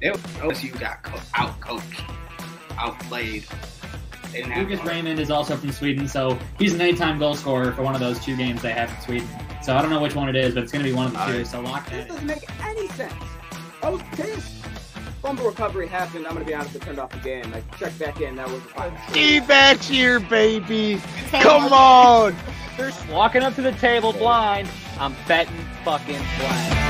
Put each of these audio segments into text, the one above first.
OSU got out-coached, outplayed. Lucas Raymond is also from Sweden, so he's an 8-time goal scorer for one of those 2 games they have in Sweden. So I don't know which one it is, but it's going to be one of the 2, so lock that. This doesn't make any sense. I was pissed. Fumble recovery happened. I'm going to be honest, I turned off the game. I checked back in. That was fine. Get back here, baby. Come on. They're walking up to the table blind. I'm betting fucking blind.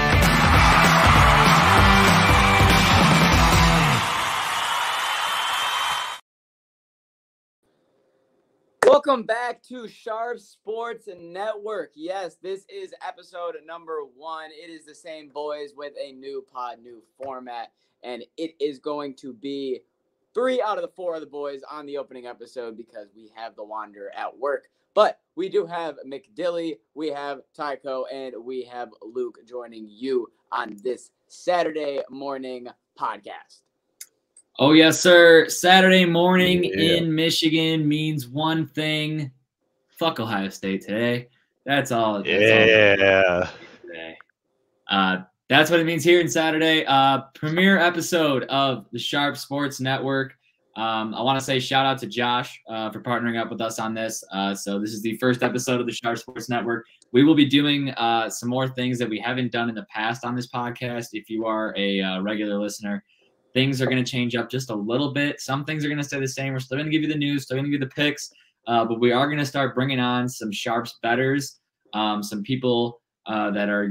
Welcome back to Sharpz Sports Network. Yes, this is episode number 1. It is the same boys with a new pod, new format, and it is going to be 3 out of the 4 of the boys on the opening episode because we have the Wanderer at work. But we do have McDilly, we have Tycho, and we have Luke joining you on this Saturday morning podcast. Oh, yes, sir. Saturday morning in Michigan means one thing. Fuck Ohio State today. That's all. That's what it means here in Saturday. Premiere episode of the Sharpz Sports Network. I want to say shout out to Josh for partnering up with us on this. So this is the first episode of the Sharpz Sports Network. We will be doing some more things that we haven't done in the past on this podcast. If you are a regular listener, things are going to change up just a little bit. Some things are going to stay the same. We're still going to give you the news, still going to give you the picks, but we are going to start bringing on some Sharpz bettors, some people that are,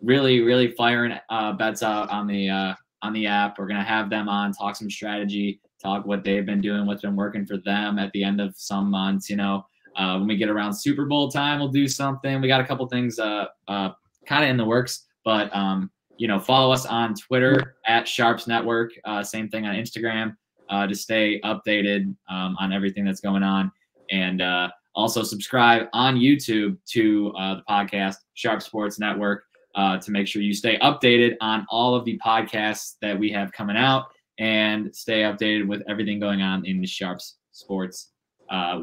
really, really firing bets out on the app. We're going to have them on, talk some strategy, talk what they've been doing, what's been working for them at the end of some months. When we get around Super Bowl time, we'll do something. We got a couple things kind of in the works, but follow us on Twitter at Sharpz Network. Same thing on Instagram to stay updated on everything that's going on. And also subscribe on YouTube to the podcast, Sharpz Sports Network, to make sure you stay updated on all of the podcasts that we have coming out and stay updated with everything going on in the Sharpz Sports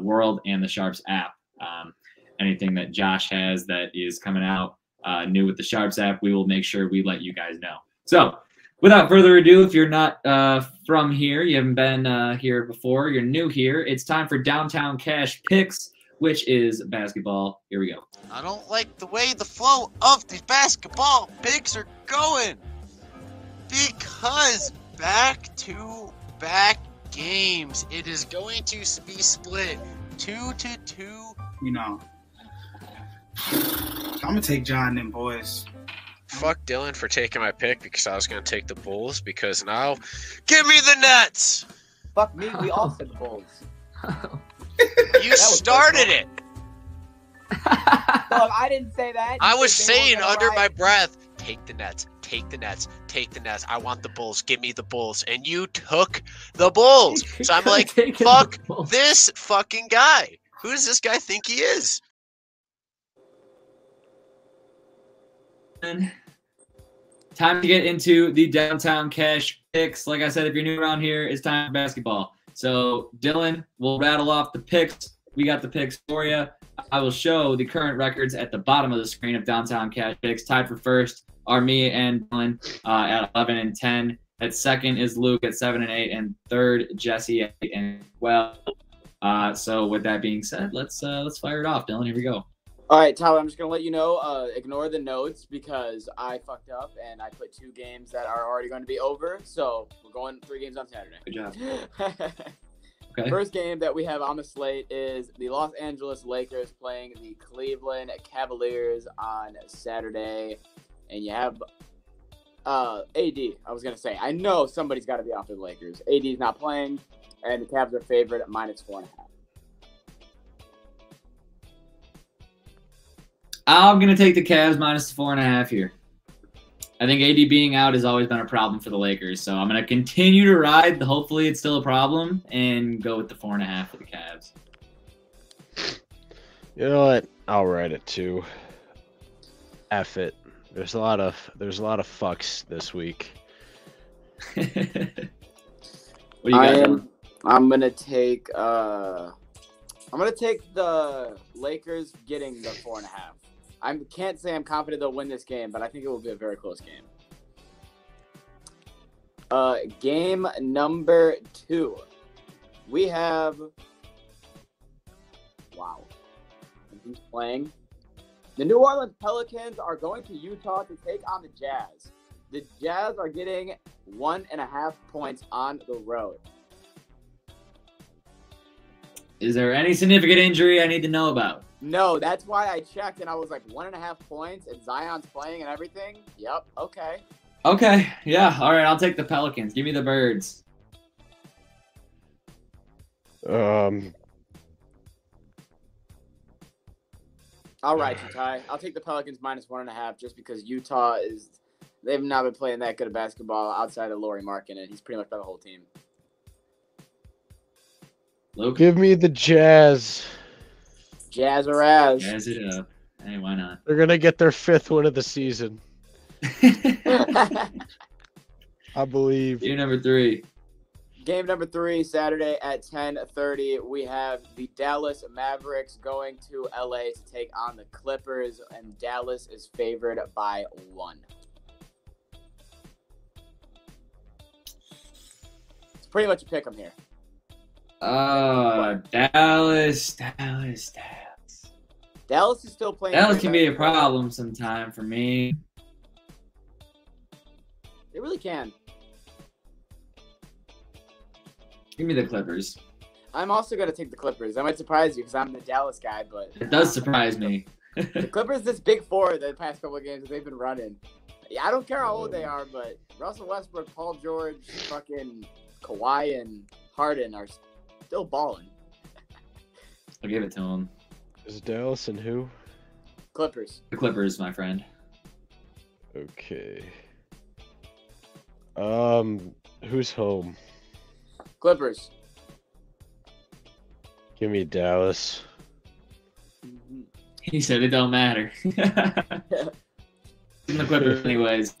world and the Sharpz app. Anything that Josh has that is coming out new with the Sharpz app, we will make sure we let you guys know. So without further ado, if you're not from here, you haven't been here before, you're new here, it's time for Downtown Cash Picks, which is basketball. Here we go. I don't like the way the flow of the basketball picks are going because back-to-back games, it is going to be split 2-2. I'm going to take John and them boys. Fuck Dylan for taking my pick because I was going to take the Bulls because now give me the Nets. Fuck me, we all said the Bulls. You started it. Look, I didn't say that. I was saying under my breath, take the Nets, take the Nets, take the Nets. I want the Bulls. Give me the Bulls. And you took the Bulls. So I'm like, fuck this fucking guy. Who does this guy think he is? Time to get into the Downtown Cash Picks. Like I said, if you're new around here, it's time for basketball. So Dylan will rattle off the picks. We got the picks for you. I will show the current records at the bottom of the screen of Downtown Cash Picks. Tied for first are me and Dylan at 11 and 10. At second is Luke at 7 and 8, and third Jesse at 8 and 12. So with that being said, let's fire it off, Dylan. Here we go. All right, Tyler, I'm just going to let you know, ignore the notes because I fucked up and I put 2 games that are already going to be over. So we're going 3 games on Saturday. Good job. Okay. First game that we have on the slate is the Los Angeles Lakers playing the Cleveland Cavaliers on Saturday. And you have AD, I was going to say. I know somebody's got to be off for the Lakers. AD's not playing, and the Cavs are favored at -4.5. I'm going to take the Cavs -4.5 here. I think AD being out has always been a problem for the Lakers, so I'm going to continue to ride. Hopefully it's still a problem, and go with the 4.5 for the Cavs. You know what? I'll ride it too. F it. There's a lot of fucks this week. What do you got? I'm gonna take the Lakers getting the 4.5. I can't say I'm confident they'll win this game, but I think it will be a very close game. Game number 2. We have. Wow. Who's playing? The New Orleans Pelicans are going to Utah to take on the Jazz. The Jazz are getting 1.5 points on the road. Is there any significant injury I need to know about? No, that's why I checked and I was like 1.5 points and Zion's playing and everything. Yep. Okay. Okay. Yeah. All right. I'll take the Pelicans. Give me the Birds. All right, Ty. I'll take the Pelicans -1.5 just because Utah they've not been playing that good of basketball outside of Lauri Markkanen. He's pretty much by the whole team. Luke? Give me the Jazz. Jazz or Raz. Jazz it up. Hey, why not? They're going to get their 5th win of the season. I believe. Game number 3. Game number 3, Saturday at 10:30. We have the Dallas Mavericks going to LA to take on the Clippers, and Dallas is favored by 1. It's pretty much a pick 'em here. Dallas. Dallas is still playing. Dallas can be a problem sometime for me. They really can. Give me the Clippers. I'm also going to take the Clippers. That might surprise you because I'm the Dallas guy, but It does surprise me. the Clippers, this big 4 the past couple of games that they've been running. Yeah, I don't care how old they are, but Russell Westbrook, Paul George, fucking Kawhi, and Harden are still balling. I'll give it to them. Is Dallas and who? Clippers. The Clippers, my friend. Okay. Who's home? Clippers. Give me Dallas. He said it don't matter. The Clippers, anyways.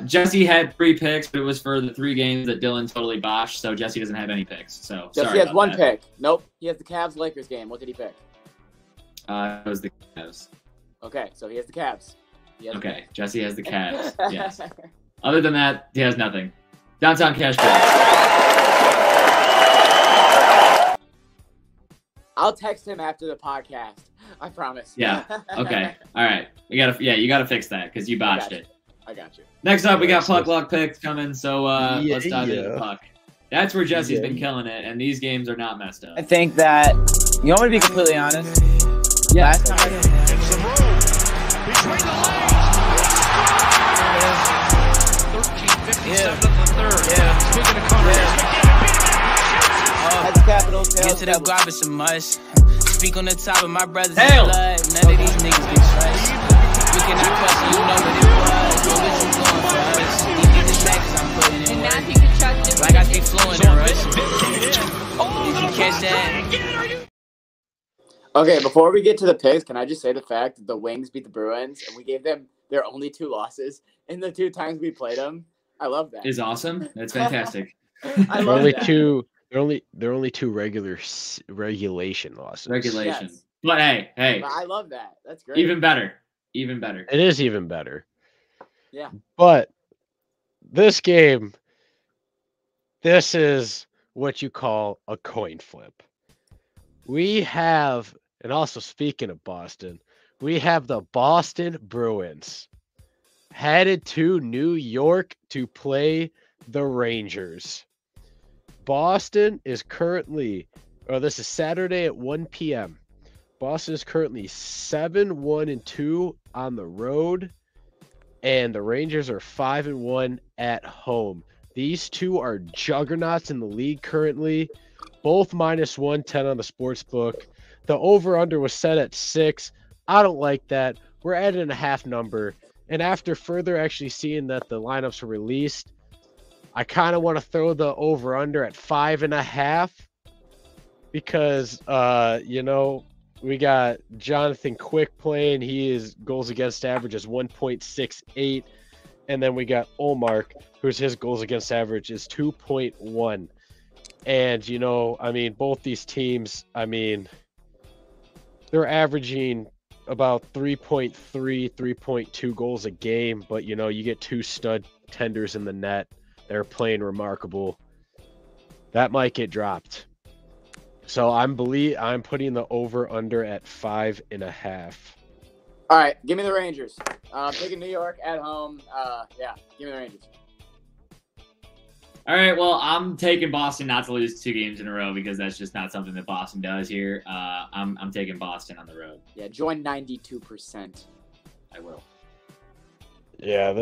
Jesse had 3 picks, but it was for the 3 games that Dylan totally botched, so Jesse doesn't have any picks. So Jesse sorry has about 1 that. pick. Nope. He has the Cavs-Lakers game. What did he pick? It was the Cavs. Okay, so he has the Cavs. Okay, Jesse has the Cavs. Yes. Other than that, he has nothing. Downtown Cash Bowl. I'll text him after the podcast. I promise. Yeah. Okay. All right. You gotta fix that because you botched it. I got you. Next up, we got Puck Luck picks coming. So let's dive into the yeah. puck. That's where Jesse's been killing it, and these games are not messed up. I think that, you want me to be completely honest? Yeah. Last time Between the legs. 13:57 of the third. Yeah. Speaking of Connor, Heads capital, tails Get to the capital. garbage so much. Speak on the top of my brother's Hail. blood. None of these niggas can trust. You cannot question, you know what it was. Yo, what you doing for us? These niggas matches I'm putting in work. Like I speak fluent in Russian. Did you catch that? Okay, before we get to the picks, can I just say the fact that the Wings beat the Bruins and we gave them their only 2 losses in the 2 times we played them? I love that. Is awesome. That's fantastic. I They're love only that. 2. They're only 2 regulation losses. Regulation. Yes. But hey, But I love that. That's great. even better. Even better. It is even better. Yeah. But this game, this is what you call a coin flip. We have, and also speaking of Boston, we have the Boston Bruins headed to New York to play the Rangers. Boston is currently, this is Saturday at 1 p.m. Boston is currently 7-1-2 on the road, and the Rangers are 5-1 at home. These two are juggernauts in the league currently, both -110 on the sports book. The over-under was set at 6. I don't like that. We're adding a half number, and after further actually seeing that the lineups were released, I kind of want to throw the over-under at 5.5 because, we got Jonathan Quick playing. His goals against average is 1.68. And then we got Olmark, his goals against average is 2.1. And, both these teams, they're averaging about 3.3, 3.2 goals a game. But, you get 2 stud tenders in the net. They're playing remarkable. That might get dropped. So I'm putting the over/under at 5.5. All right, give me the Rangers. I'm taking New York at home. Yeah, give me the Rangers. All right, well, I'm taking Boston not to lose 2 games in a row because that's just not something that Boston does here. I'm taking Boston on the road. Yeah, join 92%. I will. Yeah,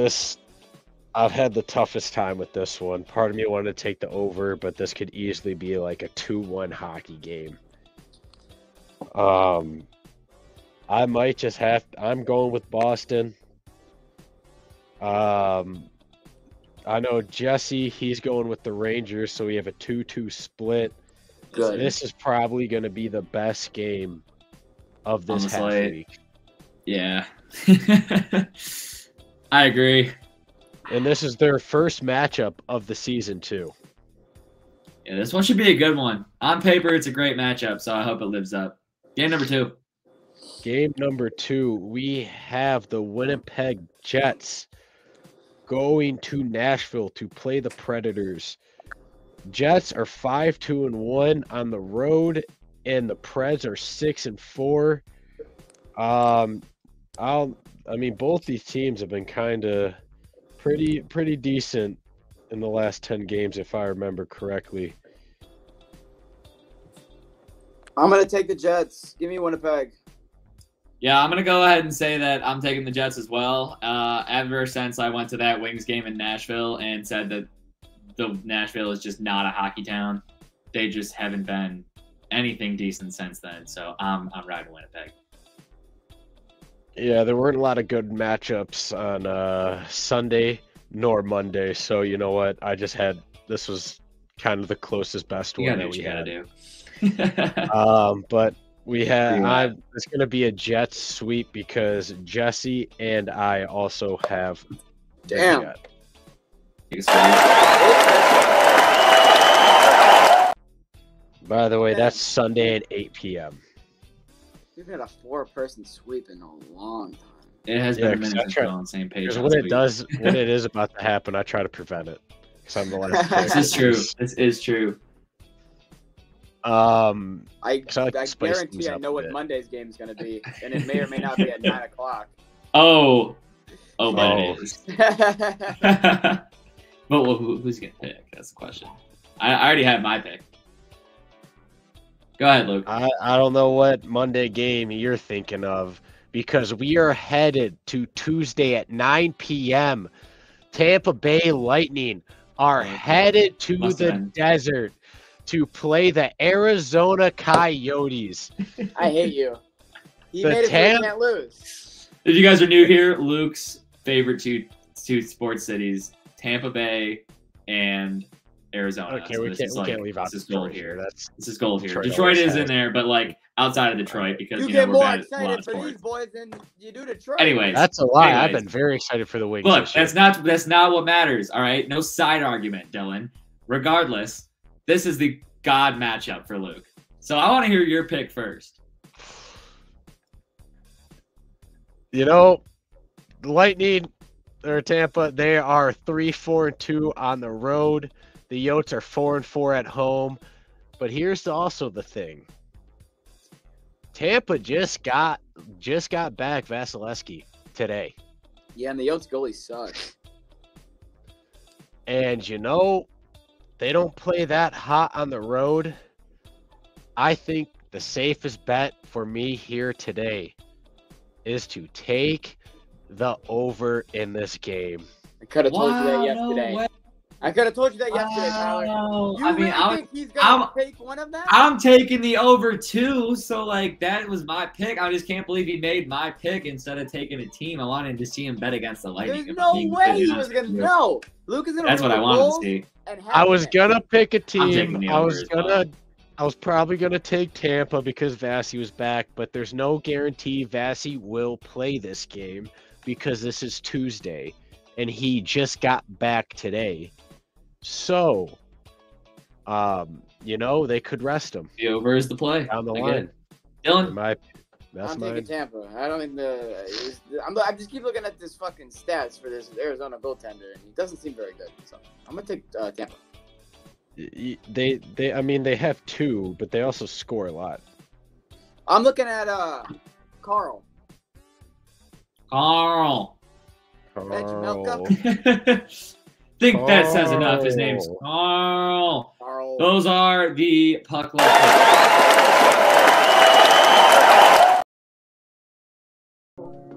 I've had the toughest time with this one. Part of me wanted to take the over, but this could easily be like a 2-1 hockey game. I might just I'm going with Boston. I know Jesse, he's going with the Rangers, so we have a 2-2 split. Good. This is probably going to be the best game of this half week. Yeah. I agree. And this is their first matchup of the season, too. Yeah, this one should be a good one. On paper, it's a great matchup, so I hope it lives up. Game number 2. Game number 2, we have the Winnipeg Jets going to Nashville to play the Predators. Jets are 5-2-1 on the road, and the Preds are 6-4. Both these teams have been kind of pretty decent in the last 10 games, if I remember correctly. I'm gonna take the Jets. Give me Winnipeg. Yeah, I'm going to go ahead and say that I'm taking the Jets as well. Ever since I went to that Wings game in Nashville and said that Nashville is just not a hockey town, they just haven't been anything decent since then. So I'm riding Winnipeg. Yeah, there weren't a lot of good matchups on Sunday nor Monday. So you know what? This was kind of the closest best one that we had. You gotta do. But we have. It's going to be a Jets sweep because Jesse and I also have. Damn. By the way, that's Sunday at 8 p.m. We've had a 4-person sweep in a long time. It has been a minute since we're on the same page. Because when it is about to happen, I try to prevent it. Because I'm the last. This is true. This is true. I guarantee I know what Monday's game is going to be, and it may or may not be at 9 o'clock. But it is. But who's going to pick? That's the question. I already have my pick. Go ahead, Luke. I don't know what Monday game you're thinking of because we are headed to Tuesday at 9 p.m. Tampa Bay Lightning are headed to the desert to play the Arizona Coyotes. I hate you. He made it so he can't lose. If you guys are new here, Luke's favorite two sports cities, Tampa Bay and Arizona. Okay, so we can't leave out Detroit here. This is gold here. Detroit is in there, but like outside of Detroit because you get more we're excited for these boys than you do Detroit. Anyways, that's a lie. I've been very excited for the Wings. Look, that's not what matters. All right, no side argument, Dylan. Regardless. This is the God matchup for Luke. So I want to hear your pick first. The Lightning or Tampa, they are 3-4-2 on the road. The Yotes are 4-4 at home. But here's also the thing. Tampa just got back Vasilevsky today. Yeah, and the Yotes goalie sucks. And they don't play that hot on the road. I think the safest bet for me here today is to take the over in this game. I could have told you that yesterday. No, I could have told you that yesterday, Tyler. You think he's going to take one of them? I'm taking the over too. So, that was my pick. I just can't believe he made my pick instead of taking a team. I wanted to see him bet against the Lightning. There's no way he was going to. No. Luke is going to. That's what I wanted to see. I was going to pick a team. I was probably going to take Tampa because Vasi was back, but there's no guarantee Vasi will play this game because this is Tuesday, and he just got back today. So, they could rest him. The over is the play. Down the line. Dylan? That's I'm mine. taking Tampa. I don't think I just keep looking at this fucking stats for this Arizona goaltender, and he doesn't seem very good. So I'm gonna take Tampa. They have two, but they also score a lot. I'm looking at Carl. Think that says enough. His name's Carl. Those are the puck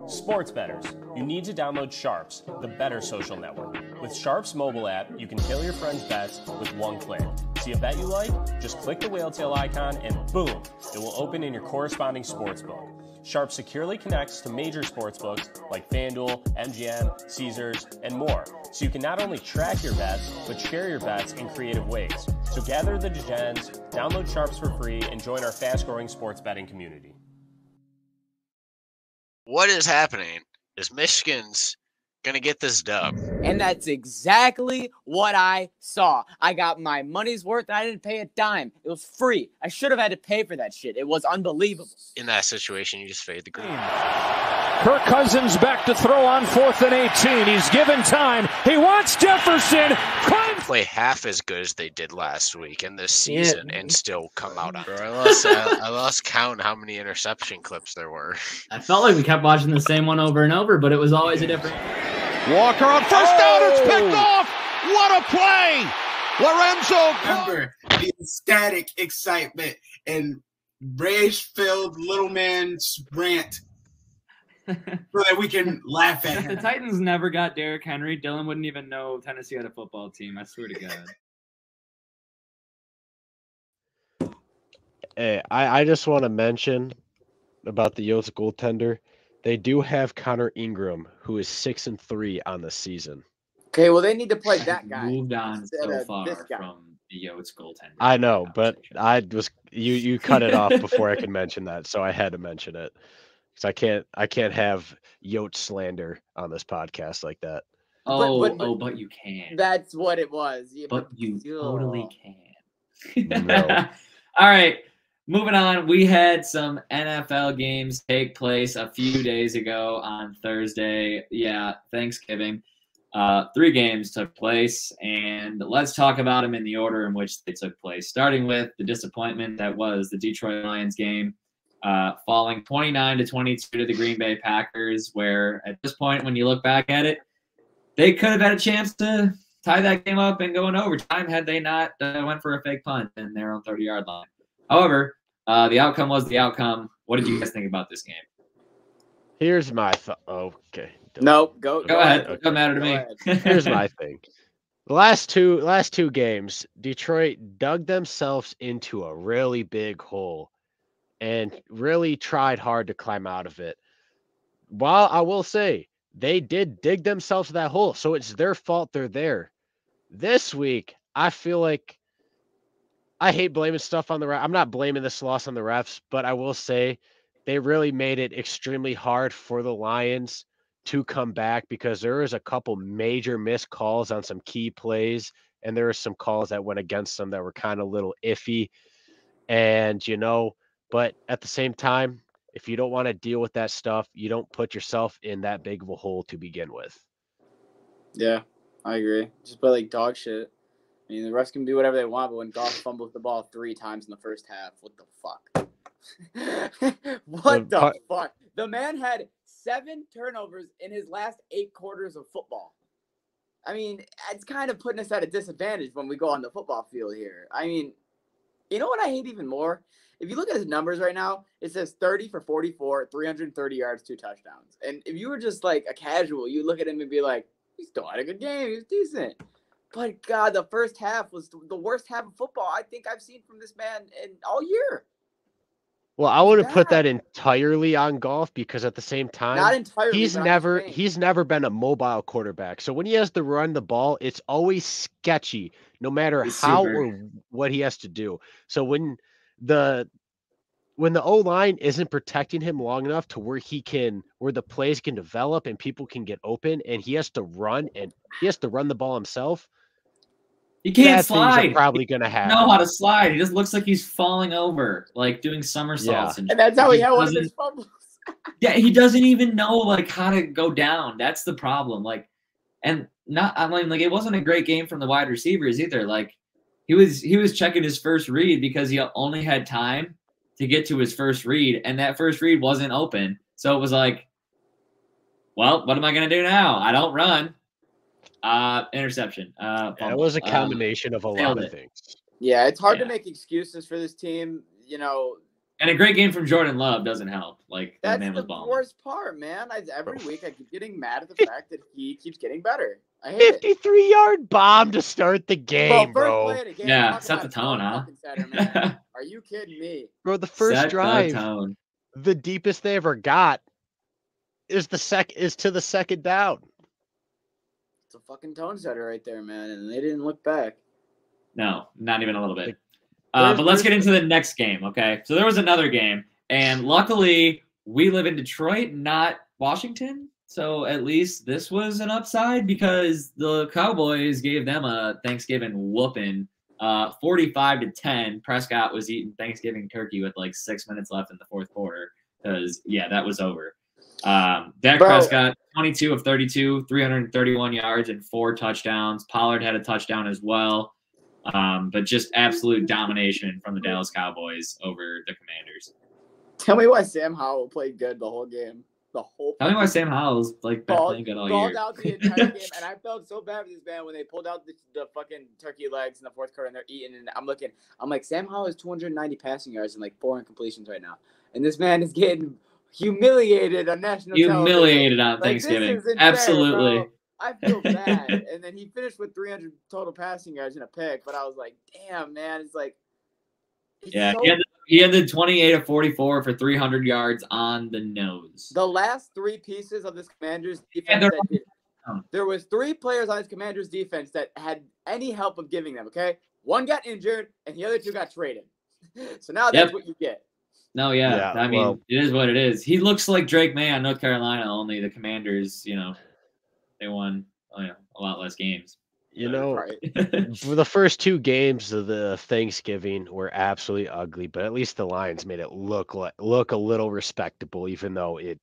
Sports bettors, you need to download Sharpz, the better social network. With Sharpz mobile app, you can tailor your friends' bets with one click. See a bet you like? Just click the whale tail icon and boom, it will open in your corresponding sportsbook. Sharpz securely connects to major sportsbooks like FanDuel, MGM, Caesars, and more, so you can not only track your bets, but share your bets in creative ways. So gather the degens, download Sharpz for free, and join our fast-growing sports betting community. What is happening is Michigan's going to get this dub. And that's exactly what I saw. I got my money's worth and I didn't pay a dime. It was free. I should have had to pay for that shit. It was unbelievable. In that situation, you just fade the green. Kirk Cousins back to throw on 4th and 18. He's given time. He wants Jefferson. Play half as good as they did last week in this season and still come out on. I lost count how many interception clips there were. I felt like we kept watching the same one over and over, but it was always a different. Walker on first down. It's picked off. What a play. Lorenzo. Remember the ecstatic excitement and rage-filled little man's rant so that we can laugh at If him. the Titans never got Derrick Henry, Dylan wouldn't even know Tennessee had a football team. I swear to God. Hey, I just want to mention about the Yotes goaltender. They do have Connor Ingram, who is 6-3 on the season. Okay, well, they need to play that guy. Moved on so far from the Yotes goaltender. I know, but you cut it off before I could mention that, so I had to mention it. Because I can't have Yotes slander on this podcast like that. But you can. That's what it was. Yeah, but you totally can. No. All right. Moving on, we had some NFL games take place a few days ago on Thursday. Yeah, Thanksgiving. 3 games took place, and let's talk about them in the order in which they took place, starting with the disappointment that was the Detroit Lions game, falling 29-22 to the Green Bay Packers, where at this point, when you look back at it, they could have had a chance to tie that game up and go in overtime had they not went for a fake punt in their own 30-yard line. However, the outcome was the outcome. What did you guys think about this game? Here's my thought. Okay. Nope. Go ahead. It doesn't matter to me. Here's my thing. The last two games, Detroit dug themselves into a really big hole and really tried hard to climb out of it. While I will say they did dig themselves to that hole, so it's their fault they're there. This week, I feel like I hate blaming stuff on the refs. I'm not blaming this loss on the refs, but I will say they really made it extremely hard for the Lions to come back because there was a couple major missed calls on some key plays, and there were some calls that went against them that were kind of a little iffy. And, but at the same time, if you don't want to deal with that stuff, you don't put yourself in that big of a hole to begin with. Yeah, I agree. Just play like dog shit. I mean, the refs can do whatever they want, but when Goff fumbles the ball 3 times in the first half, what the fuck? What the fuck? The man had 7 turnovers in his last 8 quarters of football. I mean, it's kind of putting us at a disadvantage when we go on the football field here. I mean, you know what I hate even more? If you look at his numbers right now, it says 30 for 44, 330 yards, 2 touchdowns. And if you were just like a casual, you look at him and be like, he still had a good game. He was decent. But, God, the first half was the worst half of football I think I've seen from this man in all year. Well, I wouldn't put that entirely on Goff because at the same time, not entirely, he's never been a mobile quarterback. So when he has to run the ball, it's always sketchy, no matter how or what he has to do. So when the O-line isn't protecting him long enough to where the plays can develop and people can get open, and he has to run the ball himself, He can't bad slide. things are probably going to He happen. doesn't know how to slide. He just looks like he's falling over, like doing somersaults. And that's how he had one of his fumbles. Yeah, he doesn't even know like how to go down. That's the problem. Like, and not I mean, like it wasn't a great game from the wide receivers either. Like he was checking his first read because he only had time to get to his first read, and that first read wasn't open. So it was like, well, what am I gonna do now? I don't run. Interception. It was a combination of a lot of things. Yeah, it's hard to make excuses for this team, you know. And a great game from Jordan Love doesn't help. Like that's man was the balling. worst part, man. Every week I keep getting mad at the fact that he keeps getting better. I hate 53-yard bomb to start the game, bro. Play of the game, yeah, set the tone, huh? Center, are you kidding me? Bro, the first drive, the deepest they ever got is to the second down. It's a fucking tone setter right there, man, and they didn't look back. No, not even a little bit. But let's get into the next game, okay? So there was another game, and luckily we live in Detroit, not Washington. So at least this was an upside because the Cowboys gave them a Thanksgiving whooping, 45-10. Prescott was eating Thanksgiving turkey with like 6 minutes left in the fourth quarter because, yeah, that was over. Dak Prescott, 22 of 32, 331 yards and 4 touchdowns. Pollard had a touchdown as well. But just absolute domination from the Dallas Cowboys over the Commanders. Tell me why Sam Howell played good the whole game. Tell me why Sam Howell's like playing good all year. Balled out the entire game, and I felt so bad for this man when they pulled out the fucking turkey legs in the fourth quarter and they're eating. And I'm like, Sam Howell has 290 passing yards and like 4 incompletions right now, and this man is getting humiliated on national television. On Thanksgiving. Absolutely. Bro. I feel bad. And then he finished with 300 total passing yards and a pick, but I was like, damn, man, it's like. Yeah, he ended 28 of 44 for 300 yards on the nose. The last 3 pieces of this Commanders defense, there was 3 players on this Commanders defense that had any help of giving them, okay? 1 got injured, and the other 2 got traded. So now that's what you get. No, yeah. I mean, it is what it is. He looks like Drake May on North Carolina, only the Commanders, you know, they won a lot less games. You know, for the first 2 games of the Thanksgiving were absolutely ugly, but at least the Lions made it look a little respectable, even though it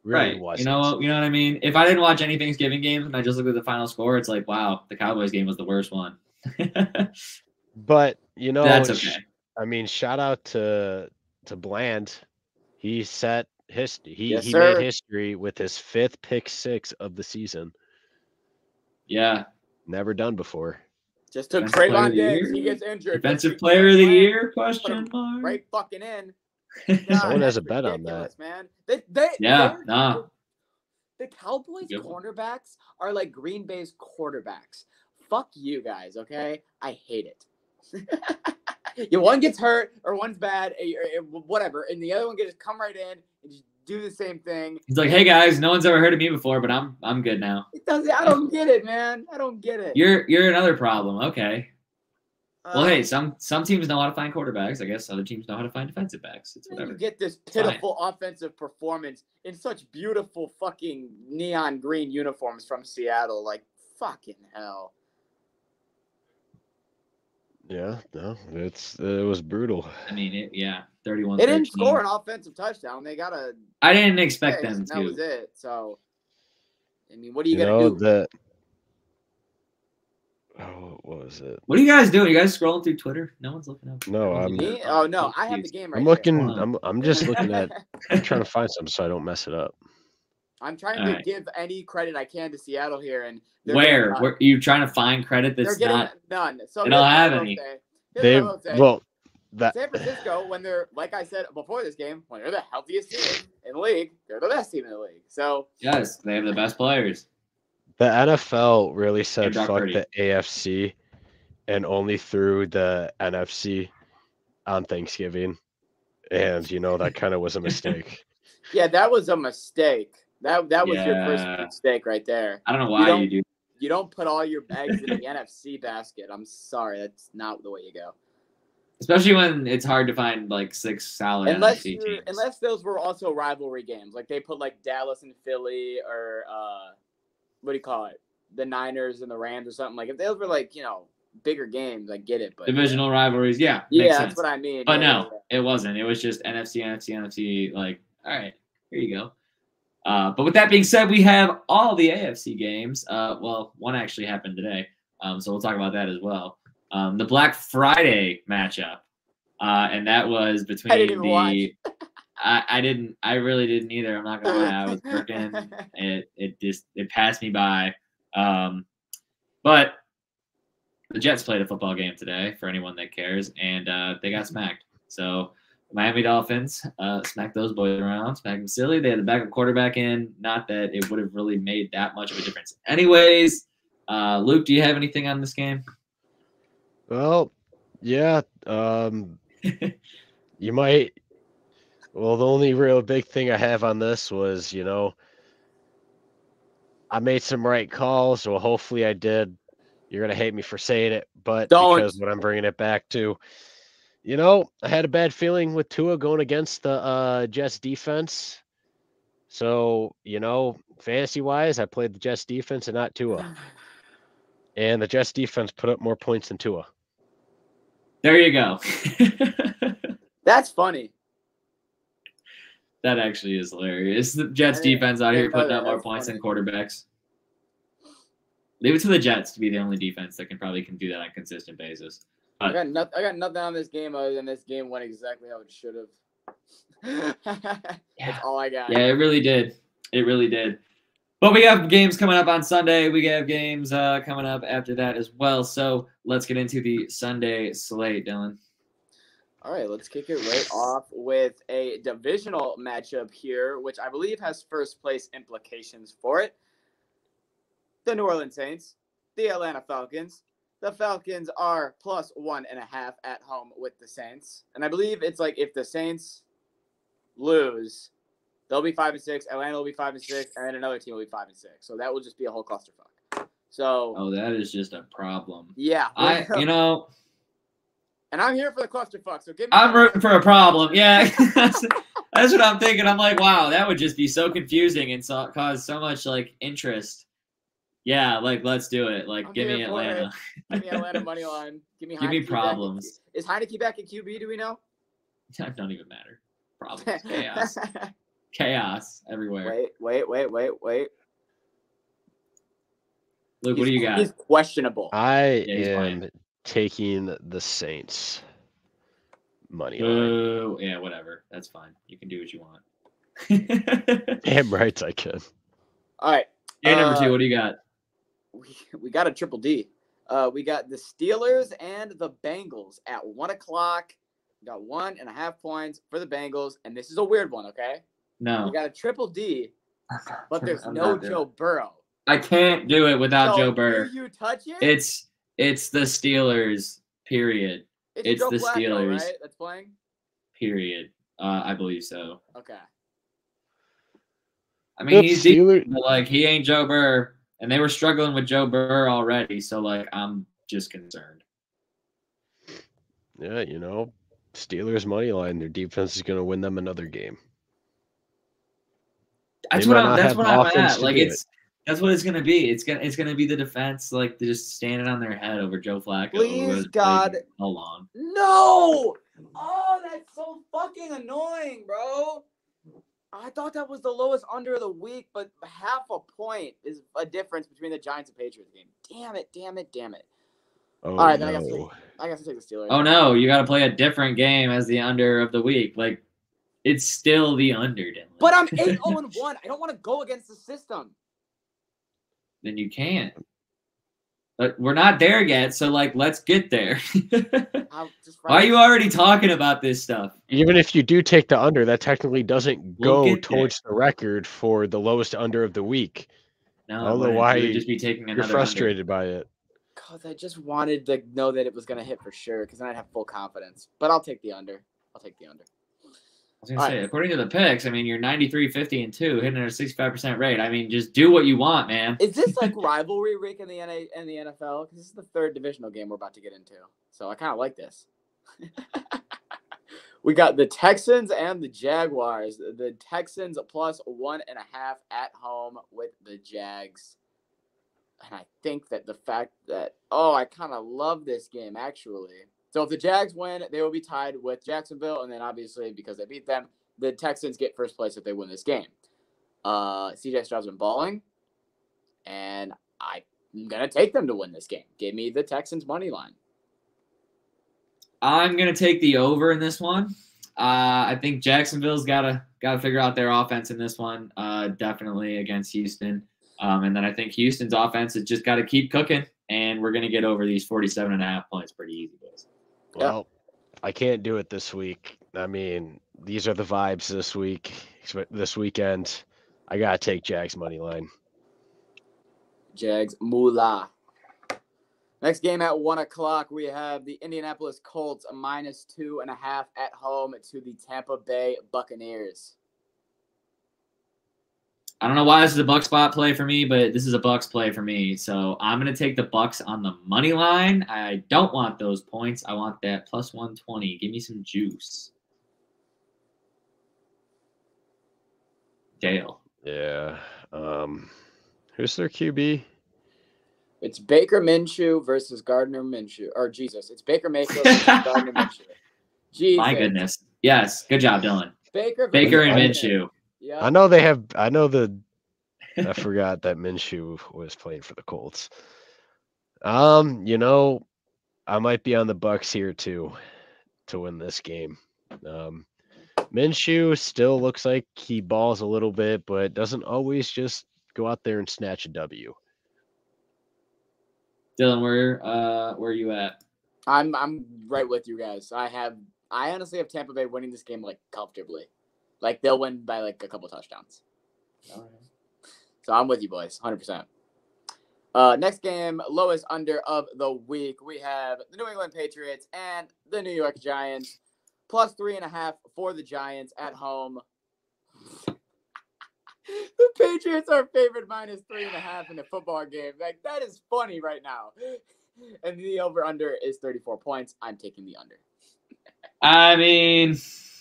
really wasn't. You know what I mean? If I didn't watch any Thanksgiving games and I just looked at the final score, it's like, wow, the Cowboys game was the worst one. But you know, that's okay. I mean, shout out to Bland. He set history. He made history with his 5th pick 6 of the season. Yeah. Never done before. Just took Trayvon Diggs. He gets injured. Defensive player of the year? Question mark. Right fucking in. Someone has a bet on that. Man. The Cowboys cornerbacks are like Green Bay's quarterbacks. Fuck you guys, okay? I hate it. One gets hurt or one's bad, or whatever, and the other one can just come right in and just do the same thing. He's like, hey guys, no one's ever heard of me before, but I'm good now. I don't get it, man. I don't get it. You're another problem. Okay. Well, hey, some teams know how to find quarterbacks. I guess other teams know how to find defensive backs. It's whatever. You get this pitiful offensive performance in such beautiful fucking neon green uniforms from Seattle. Like, fucking hell. Yeah, no, it was brutal. I mean, 31. They didn't score an offensive touchdown. They got a. I didn't expect them to. That was it. So, I mean, what are you gonna do? What was it? What are you guys doing? You guys scrolling through Twitter? No one's looking up. No, Oh no, I have the game right. I'm looking. I'm just looking at. I'm trying to find something so I don't mess it up. I'm trying to give any credit I can to Seattle here, and where are you trying to find credit that's not none? So they don't have any. San Francisco, when they're like I said before this game, when they're the healthiest team in the league, they're the best team in the league. So yes, they have the best players. The NFL really said fuck the AFC and only threw the NFC on Thanksgiving, and that kind of was a mistake. Yeah, that was a mistake. That was your first mistake right there. I don't know why you do. You don't put all your eggs in the NFC basket. I'm sorry, that's not the way you go. Especially when it's hard to find like 6 solid NFC teams. Unless those were also rivalry games, like they put like Dallas and Philly, or what do you call it, the Niners and the Rams or something. Like if those were like bigger games. I get it, but divisional rivalries. Yeah, yeah, makes that's sense. what I mean. But yeah, no, it wasn't. It was just NFC. Like, all right, here you go. But with that being said, we have all the AFC games. Well, one actually happened today, so we'll talk about that as well. The Black Friday matchup, and that was between I didn't even watch. I really didn't either. I'm not gonna lie. I was working. It passed me by. But the Jets played a football game today for anyone that cares, and they got smacked. So Miami Dolphins smacked those boys around, smacked them silly. They had the backup quarterback in. Not that it would have really made that much of a difference. Anyways, Luke, do you have anything on this game? Well, yeah. You might. Well, the only real big thing I have on this was, I made some right calls. Well, hopefully I did. You're going to hate me for saying it, but because what I'm bringing it back to, I had a bad feeling with Tua going against the Jets defense. So, fantasy-wise, I played the Jets defense and not Tua. And the Jets defense put up more points than Tua. There you go. That's funny. That actually is hilarious. The Jets defense out here putting up more points than quarterbacks. Leave it to the Jets to be the only defense that can do that on a consistent basis. I got nothing on this game other than this game went exactly how it should have. That's all I got. Yeah, it really did. It really did. But we have games coming up on Sunday. We have games coming up after that as well. So let's get into the Sunday slate, Dylan. All right, let's kick it right off with a divisional matchup here, which I believe has first place implications for it. The New Orleans Saints, the Atlanta Falcons. The Falcons are +1.5 at home with the Saints. And I believe it's like if the Saints lose, they'll be 5-6, Atlanta will be 5-6, and then another team will be 5-6. So that will just be a whole clusterfuck. So that is just a problem. Yeah. And I'm here for the clusterfuck, so give me. I'm rooting for a problem. Yeah, that's what I'm thinking. I'm like, wow, that would just be so confusing and cause so much interest. Yeah, let's do it. Give me Atlanta. Give me Atlanta money line. Give me problems. Is Heineke back at QB? Do we know? That don't even matter. Problems, chaos, chaos everywhere. Wait. Luke, what do you got? He's questionable. I am taking the Saints money line. Yeah, whatever. That's fine. You can do what you want. Damn right I can. All right. Number 2, what do you got? We got a triple D. We got the Steelers and the Bengals at 1 o'clock. We got 1.5 points for the Bengals, and this is a weird one, okay? No. We got a triple D, but there's no Joe Burrow. I can't do it without Joe Burrow. Do you touch it? It's the Steelers, period. It's Joe the Flacco, Steelers. Right? That's playing? Period. I believe so. Okay. I mean, he's decent, but he ain't Joe Burrow, and they were struggling with Joe Burrow already. So I'm just concerned. Yeah, Steelers money line. Their defense is going to win them another game. That's what I'm at. That's what it's going to be. It's going to be the defense, just standing on their head over Joe Flacco. Please, God. Hold on. No! Oh, that's so fucking annoying, bro. I thought that was the lowest under of the week, but half a point is a difference between the Giants and Patriots game. Damn it. Oh, all right, no. then I guess I'll take the Steelers. Oh, no. You got to play a different game as the under of the week. It's still the under, Dylan. But I'm 8-0-1. I don't want to go against the system. Then you can't. But we're not there yet, so let's get there. Why are you already talking about this stuff? Even if you do take the under, that technically doesn't go towards the record for the lowest under of the week. No, I don't know why you would just be taking another you're frustrated by it. Because I just wanted to know that it was going to hit for sure, because then I'd have full confidence. But I'll take the under. I was going to say, according to the picks, you're 93, 50, and 2, hitting at a 65% rate. Just do what you want, man. Is this rivalry week in the NFL? Because this is the third divisional game we're about to get into. So I kind of like this. We got the Texans and the Jaguars. The Texans +1.5 at home with the Jags. And I think that the fact that, I kind of love this game, actually. So if the Jags win, they will be tied with Jacksonville. And then obviously, because they beat them, the Texans get first place if they win this game. CJ Stroud's been balling. And I'm going to take them to win this game. Give me the Texans money line. I'm going to take the over in this one. I think Jacksonville's got to figure out their offense in this one, definitely against Houston. And then I think Houston's offense has just got to keep cooking, and we're going to get over these 47.5 points pretty easy, boys. Well, I can't do it this week. I mean, these are the vibes this weekend. I got to take Jags money line. Jags moolah. Next game at 1 o'clock, we have the Indianapolis Colts -2.5 at home to the Tampa Bay Buccaneers. I don't know why this is a Bucs spot play for me, but this is a Bucs play for me. So I'm going to take the Bucs on the money line. I don't want those points. I want that plus 120. Give me some juice. Dale. Yeah. Who's their QB? It's Baker Minshew versus Gardner Minshew. Or Jesus, it's Baker Mayfield versus Gardner Minshew. Jesus. My goodness. Yes. Good job, Dylan. Baker and Minshew. Yep. I forgot that Minshew was playing for the Colts. I might be on the Bucs here too to win this game. Minshew still looks like he balls a little bit, but doesn't always just go out there and snatch a W. Dylan, where are you at? I'm right with you guys. I honestly have Tampa Bay winning this game like comfortably. Like they'll win by like a couple touchdowns. All right. So I'm with you boys, 100%. Next game, lowest under of the week. We have the New England Patriots and the New York Giants. +3.5 for the Giants at home. The Patriots are favored -3.5 in a football game. Like, that is funny right now. And the over-under is 34 points. I'm taking the under. I mean,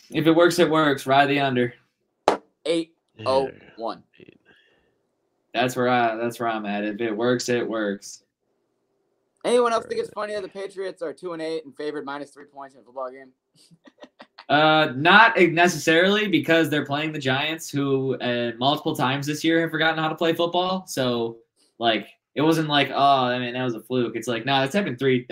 if it works, it works. Ride the under. 8-0-1. That's where I'm at. If it works, it works. Anyone else think it's funny that the Patriots are 2-8 and favored -3 points in a football game? Not necessarily, because they're playing the Giants, who multiple times this year have forgotten how to play football. So, like, it wasn't like, that was a fluke. It's like, no, that's happened three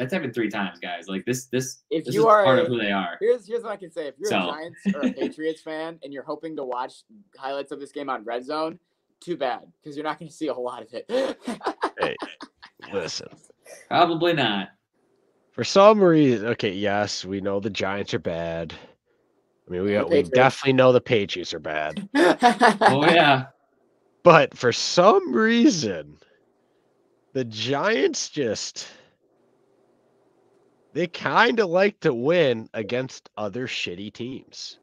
times, guys. Like this is part of who they are. Here's what I can say: if you're a Giants or a Patriots fan and you're hoping to watch highlights of this game on Red Zone, too bad, because you're not going to see a whole lot of it. Hey, listen. Probably not. For some reason, okay, yes, we know the Giants are bad. I mean, we definitely know the Patriots are bad. Oh, yeah. But for some reason, the Giants they kind of like to win against other shitty teams.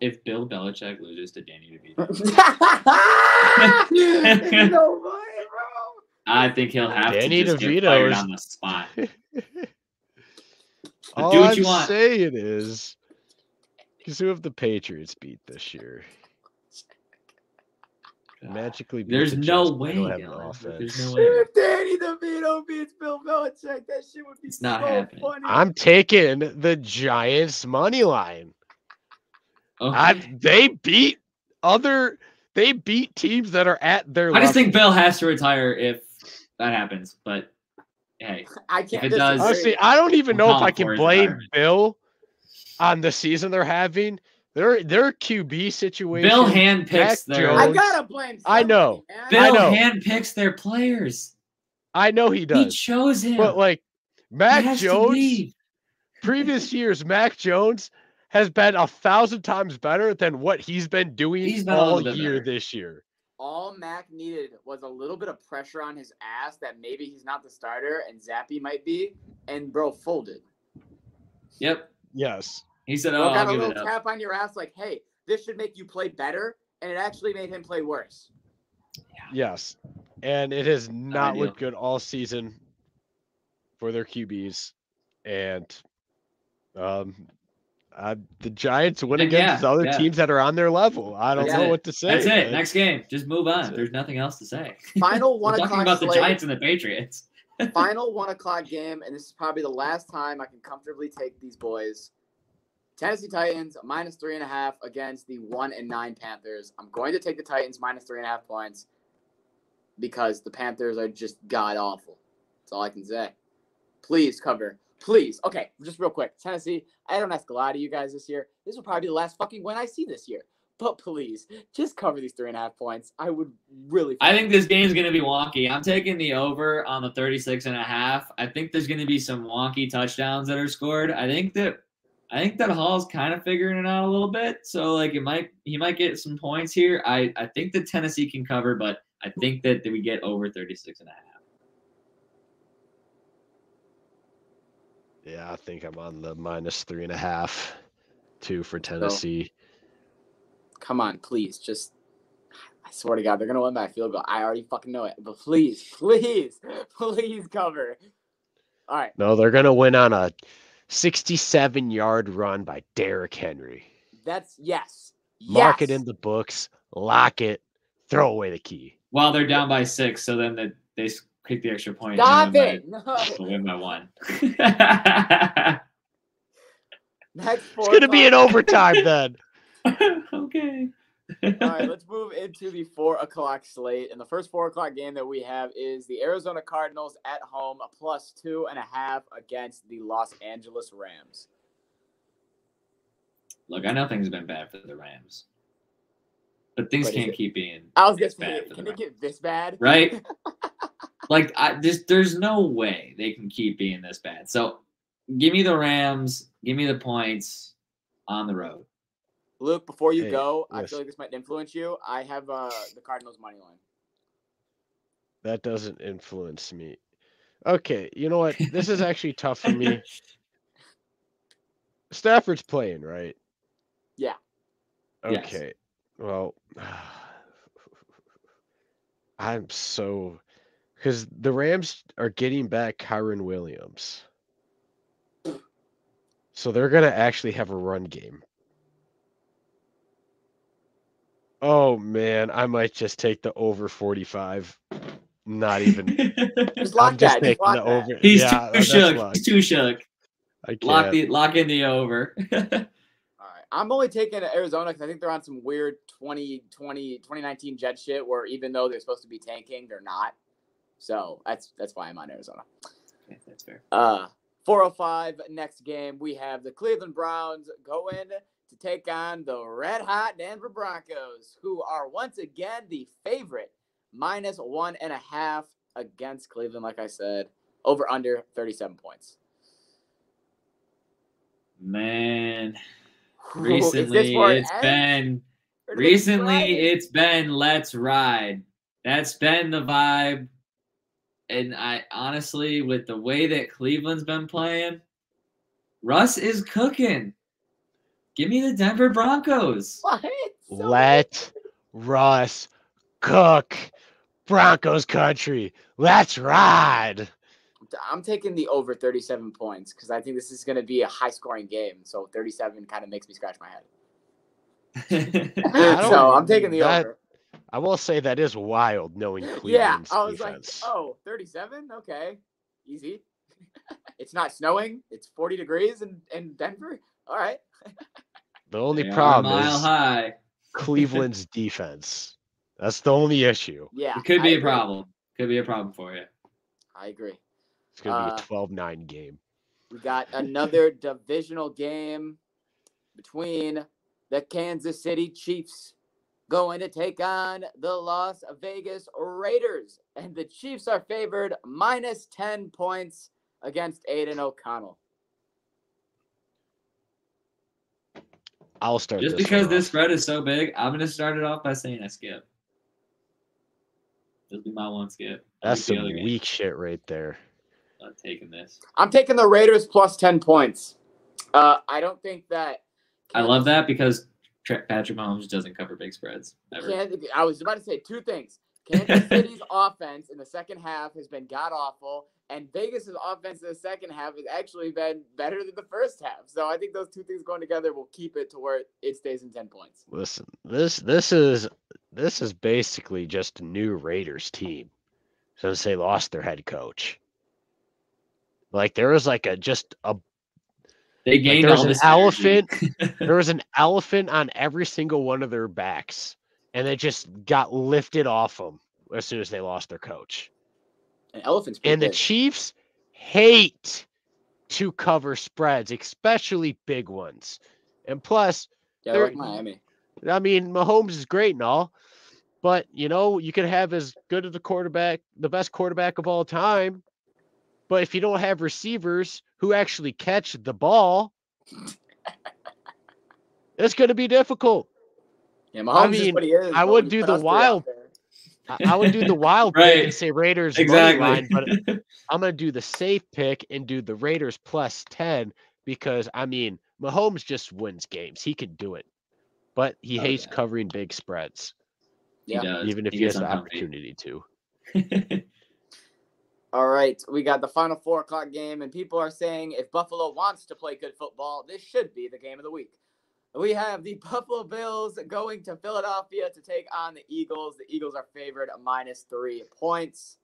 If Bill Belichick loses to Danny DeVito. No way, bro. I think he'll have Danny to just DeVito get fired on the spot. All do what I'm you want. saying is, because who have the Patriots beat this year? Magically beat There's the no Jets. way. They don't have an Dylan. offense. There's no way. If Danny DeVito beats Bill Belichick, that shit would be It's not so happening. funny. I'm taking the Giants money line. Okay. They beat teams that are at their I just level. think Bill has to retire if that happens. But hey, I can't. if it does, honestly, I don't even know if I can blame retirement. Bill on the season they're having. Their QB situation. Bill handpicks their. I gotta blame. I know. Bill handpicks their players. I know he does. He chose him. But like Mac Jones, previous years, Mac Jones has been 1,000 times better than what he's been doing all year this year. All Mac needed was a little bit of pressure on his ass that maybe he's not the starter and Zappy might be, and bro folded. Yep. Yes. He said, Bro, "Oh, got I'll a give little it up." tap on your ass, like, "Hey, this should make you play better," and it actually made him play worse. Yes, and it has not looked good all season for their QBs, and The Giants win Then, against other yeah. teams that are on their level. I don't know what to say. That's it. man. Next game. Just move on. There's nothing else to say. Final 1 We're o'clock talking about slate. the Giants and the Patriots. Final 1 o'clock game, and this is probably the last time I can comfortably take these boys. Tennessee Titans -3.5 against the 1-9 Panthers. I'm going to take the Titans -3.5 points because the Panthers are just god awful. That's all I can say. Please cover. Please. Okay, just real quick. Tennessee, I don't have to lie to you guys this year. This will probably be the last fucking win I see this year. But please, just cover these 3.5 points. I would really. I think this game's going to be wonky. I'm taking the over on the 36.5. I think there's going to be some wonky touchdowns that are scored. I think that Hall's kind of figuring it out a little bit. So like he might get some points here. I think that Tennessee can cover, but I think that we get over 36.5. Yeah, I think I'm on the -3.5 too for Tennessee. So, come on, please. Just, I swear to God, they're going to win by a field goal. I already fucking know it. But please, please, please cover. All right. No, they're going to win on a 67-yard run by Derrick Henry. That's yes. Mark it in the books. Lock it. Throw away the key. Well, they're down by 6, so then they kick the extra point. Stop it. No. They'll win by 1. Next it's going to be an overtime then. Okay. All right, let's move into the 4 o'clock slate. And the first 4 o'clock game that we have is the Arizona Cardinals at home, +2.5 against the Los Angeles Rams. Look, I know things have been bad for the Rams, but things can't keep being. I was going to bad say, can it get this bad? Right? Like, there's no way they can keep being this bad. So, give me the Rams. Give me the points on the road. Luke, before you go, I feel like this might influence you. I have the Cardinals money line. That doesn't influence me. Okay, you know what? This is actually tough for me. Stafford's playing, right? Yeah. Okay. Yes. Well, I'm so because the Rams are getting back Kyron Williams. So they're going to actually have a run game. Oh, man. I might just take the over 45. Not even. Just lock that. Just lock the that. over. He's Yeah, too shook. He's too shook. I can't. Lock in the over. All right. I'm only taking Arizona because I think they're on some weird 2019 Jet shit where even though they're supposed to be tanking, they're not. So that's why I'm on Arizona. Okay, that's fair. 4:05 next game. We have the Cleveland Browns going to take on the red-hot Denver Broncos, who are once again the favorite, -1.5 against Cleveland, like I said. Over under 37 points. Man, recently it's been let's ride. That's been the vibe. And I honestly, with the way that Cleveland's been playing, Russ is cooking. Give me the Denver Broncos. What? Let Russ cook. Broncos country. Let's ride. I'm taking the over 37 points because I think this is going to be a high-scoring game. So 37 kind of makes me scratch my head. So I'm taking the over. I will say that is wild knowing Cleveland's I was defense. like, oh, 37? Okay. Easy. It's not snowing. It's 40 degrees in Denver. All right. The only problem mile is high. Cleveland's defense. That's the only issue. Yeah. It could be a problem. Could be a problem for you. I agree. It's going to be a 12-9 game. We got another divisional game between the Kansas City Chiefs going to take on the Las Vegas Raiders. And the Chiefs are favored -10 points against Aiden O'Connell. I'll start Just because this spread is so big, I'm going to start it off by saying I skip. This will be my one skip. That's some weak shit right there. I'm taking this. I'm taking the Raiders +10 points. I don't think that. I love that because Patrick Mahomes doesn't cover big spreads ever. I was about to say two things. Kansas City's offense in the second half has been god-awful, And Vegas' offense in the second half has actually been better than the first half. So I think those two things going together will keep it to where it stays in 10 points. Listen, this is basically just a new Raiders team since they lost their head coach. Like there was like they gained there was all an this elephant. There was an elephant on every single one of their backs, and it just got lifted off them as soon as they lost their coach. An elephant's and big. The Chiefs hate to cover spreads, especially big ones. And plus, they're like Miami. I mean, Mahomes is great and all, but you could have as good of the best quarterback of all time, but if you don't have receivers who actually catch the ball, it's going to be difficult. Yeah, Mahomes is what he is. I would do the wild. I would do the wild pick and say Raiders money line, but I'm going to do the safe pick and do the Raiders plus 10 because, Mahomes just wins games. He can do it, but he hates covering big spreads. Yeah, even if he has the opportunity to. All right, we got the final 4 o'clock game, and people are saying if Buffalo wants to play good football, this should be the game of the week. We have the Buffalo Bills going to Philadelphia to take on the Eagles. The Eagles are favored -3 points.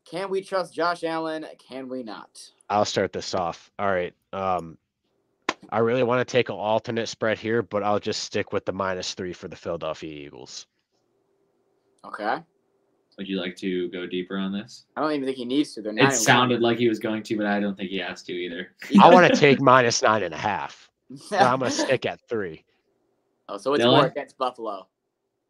Can we trust Josh Allen? Can we not? I'll start this off. All right. I really want to take an alternate spread here, but I'll just stick with the -3 for the Philadelphia Eagles. Okay. Would you like to go deeper on this? I don't even think he needs to. It sounded like he was going to, but I don't think he has to either. I want to take -9.5. So I'm going to stick at 3. Oh, so it's more against Buffalo.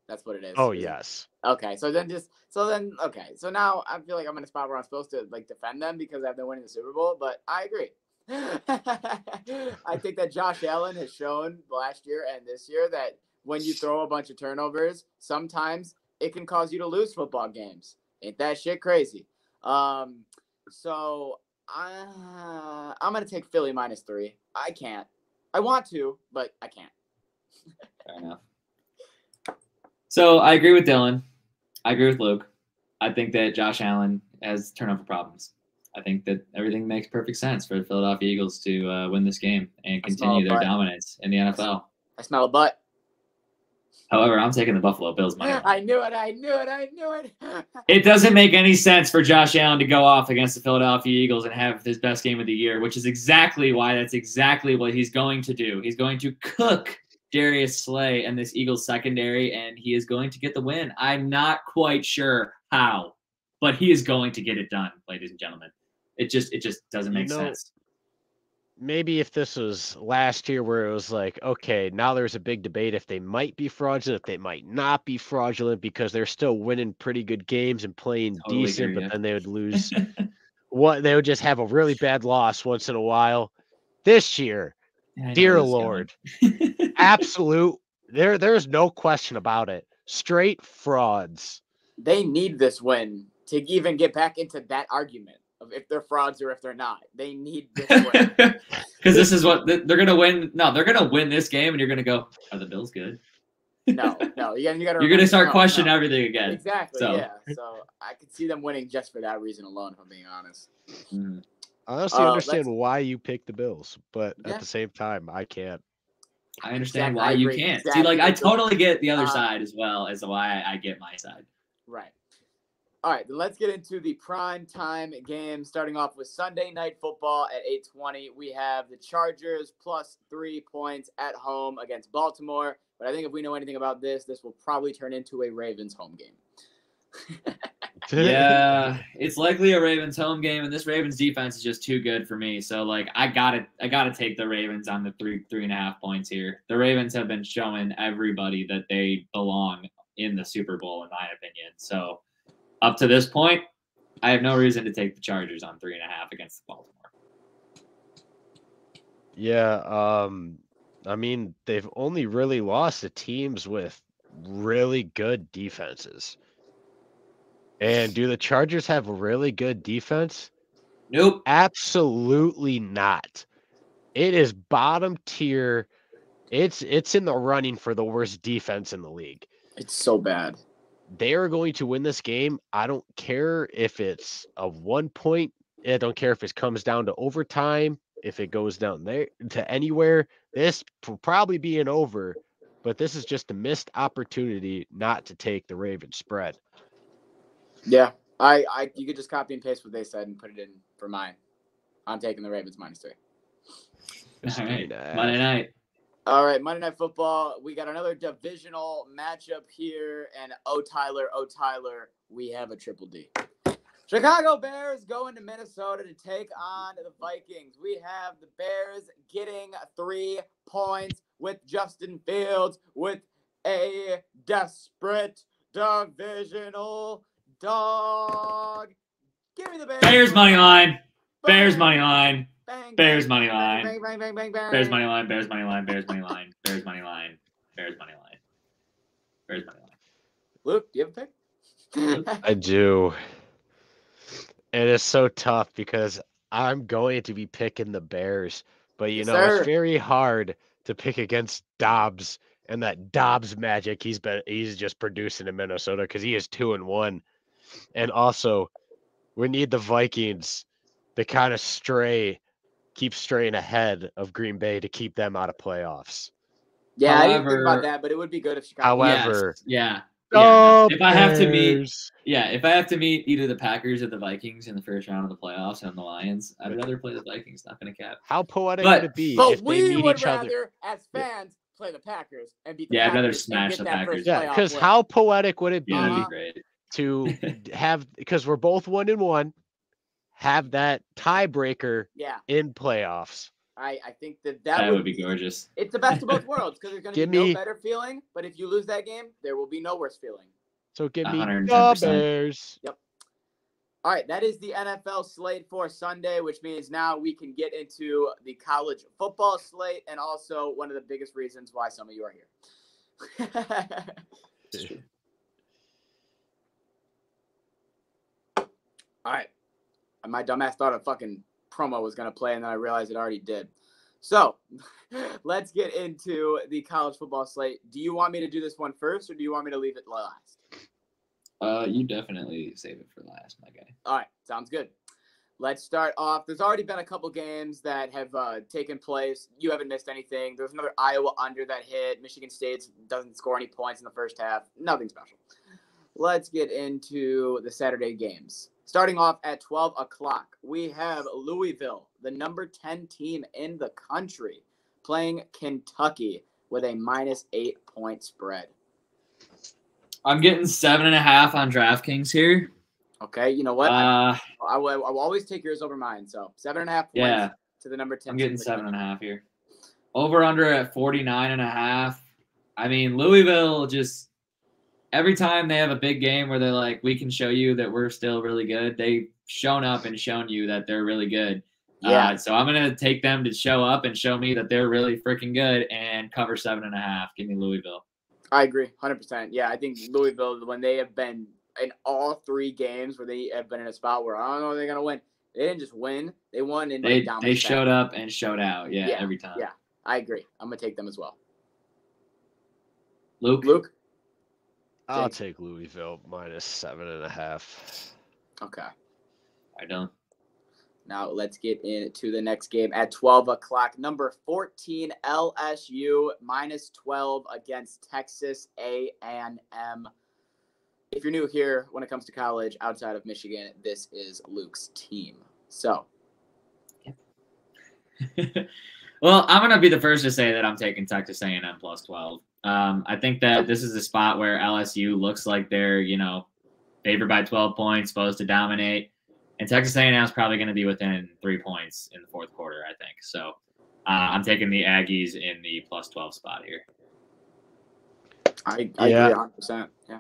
That's what it is. Oh, yes. Okay, so now I feel like I'm in a spot where I'm supposed to defend them because I've been winning the Super Bowl, but I agree. I think that Josh Allen has shown last year and this year that when you throw a bunch of turnovers, sometimes it can cause you to lose football games. Ain't that shit crazy? So I'm going to take Philly -3. I can't. I want to, but I can't. Fair enough. So I agree with Dylan. I agree with Luke. I think that Josh Allen has turnover problems. I think that everything makes perfect sense for the Philadelphia Eagles to win this game and continue their dominance in the NFL. I smell a butt. However, I'm taking the Buffalo Bills money. I knew it. It doesn't make any sense for Josh Allen to go off against the Philadelphia Eagles and have his best game of the year, which is exactly what he's going to do. He's going to cook Darius Slay and this Eagles secondary, and he is going to get the win. I'm not quite sure how, but he is going to get it done, ladies and gentlemen. It just doesn't make sense. Maybe if this was last year where it was like, okay, now there's a big debate if they might be fraudulent, if they might not be fraudulent because they're still winning pretty good games and playing decent, but then they would lose. They would just have a really bad loss once in a while. This year, dear Lord, absolute. There's no question about it. Straight frauds. They need this win to even get back into that argument of if they're frauds or if they're not. They need this win. Because this is what they're going to win. No, they're going to win this game, and you're going to go, are the Bills good? No. You're going to start questioning everything again. Exactly, yeah. So I could see them winning just for that reason alone, if I'm being honest. I honestly understand why you picked the Bills, but at the same time, I can't. I understand why you can't. See, I totally get the other side as well as why I get my side. Right. All right, then let's get into the prime time game. Starting off with Sunday Night Football at 8:20. We have the Chargers +3 points at home against Baltimore. But I think if we know anything about this will probably turn into a Ravens home game. Yeah, it's likely a Ravens home game, and this Ravens defense is just too good for me. So I gotta take the Ravens on the 3.5 points here. The Ravens have been showing everybody that they belong in the Super Bowl, in my opinion. So up to this point, I have no reason to take the Chargers on 3.5 against Baltimore. Yeah, they've only really lost to teams with really good defenses. And do the Chargers have a really good defense? Nope. Absolutely not. It is bottom tier. It's in the running for the worst defense in the league. It's so bad. They are going to win this game. I don't care if it's a 1-point I don't care if it comes down to overtime, if it goes down there to anywhere. This will probably be an over, but this is just a missed opportunity not to take the Ravens spread. Yeah, you could just copy and paste what they said and put it in for mine. I'm taking the Ravens -3. All right, Monday night. All right, Monday Night Football. We got another divisional matchup here, and oh Tyler, we have a triple D. Chicago Bears going to Minnesota to take on the Vikings. We have the Bears getting 3 points with Justin Fields with a desperate divisional dog. Give me the Bears. Bears money line. Bang. Bears money line. Bang, Bears bang, money bang, line. bang, bang, bang, bang, bang. Bears money line. Bears money line. Bears money line. Bears money line. Bears money line. Bears money line. Luke, do you have a pick? I do. It is so tough because I'm going to be picking the Bears, but Yes, know sir. it's very hard to pick against Dobbs and that Dobbs magic he's just producing in Minnesota because he is 2-1, and also we need the Vikings to kind of keep straying ahead of Green Bay to keep them out of playoffs. Yeah, I didn't think about that, but it would be good if Chicago. However, yeah. No, if I have to meet either the Packers or the Vikings in the first round of the playoffs and the Lions, I'd rather play the Vikings. Not going to cap. How poetic would it be but if they meet would each rather, other? as fans, play the Packers and beat the Yeah, I'd rather Packers smash the Packers. Yeah, because how poetic would it be that'd be great. to have, because we're both 1-1, have that tiebreaker in playoffs? I think that would be gorgeous. It's the best of both worlds because there's going to be no better feeling. But if you lose that game, there will be no worse feeling. So give me 110%. the Bears. Yep. All right, that is the NFL slate for Sunday, which means now we can get into the college football slate and also one of the biggest reasons why some of you are here. It's true. All right. My dumbass thought a fucking promo was going to play, and then I realized it already did. So let's get into the college football slate. Do you want me to do this one first, or do you want me to leave it last? You definitely save it for last, my guy. All right, sounds good. Let's start off. There's already been a couple games that have taken place. You haven't missed anything. There's another Iowa under that hit. Michigan State doesn't score any points in the first half. Nothing special. Let's get into the Saturday games. Starting off at 12 o'clock, we have Louisville, the number 10 team in the country, playing Kentucky with a -8 point spread. I'm getting 7.5 on DraftKings here. Okay, you know what? I will always take yours over mine. So 7.5 points to the number 10. I'm getting 7.5 here. Over under at 49.5. I mean, Louisville just every time they have a big game where they're like, we can show you that we're still really good. They've shown up and shown you that they're really good. Yeah. So I'm gonna take them to show up and show me that they're really freaking good and cover 7.5. Give me Louisville. I agree, 100%. Yeah, I think Louisville, when they have been in all 3 games where they have been in a spot where I don't know if they're going to win, they didn't just win. They won and they showed up and showed out. Yeah, every time. Yeah, I agree. I'm going to take them as well. Luke? I'll take Louisville -7.5. Okay. I don't. Now let's get into the next game at 12 o'clock. Number 14, LSU, -12 against Texas A&M. If you're new here, when it comes to college outside of Michigan, this is Luke's team. So. Well, I'm going to be the first to say that I'm taking Texas A&M +12. I think that this is a spot where LSU looks like they're, favored by 12 points, supposed to dominate. And Texas A&M is probably going to be within 3 points in the fourth quarter, I think. So I'm taking the Aggies in the +12 spot here. I agree 100%. Yeah.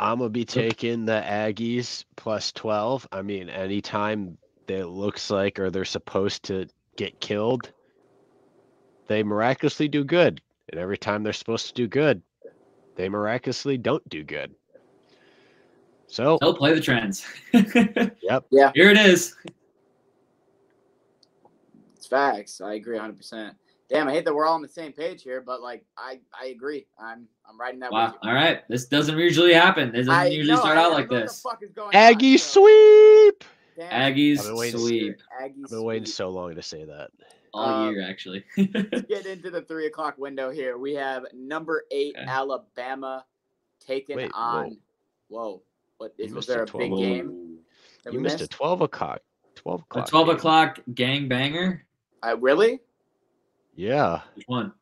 I'm going to be taking the Aggies +12. I mean, anytime it looks like or they're supposed to get killed, they miraculously do good. And every time they're supposed to do good, they miraculously don't do good. So they'll play the trends. Yep. Yeah. Here it is. It's facts. I agree 100%. Damn, I hate that we're all on the same page here, but I agree. I'm writing that. Wow. With you. All right. This doesn't usually happen. This doesn't usually start out like this. Aggie sweep. Aggies sweep. Aggies I've been waiting sweep. so long to say that. All year, actually. Let's get into the 3 o'clock window here. We have number 8 Alabama taking on. Whoa, was there a big game? You missed a 12 o'clock. 12 o'clock. A 12 o'clock gang banger? Really? Yeah. Which one?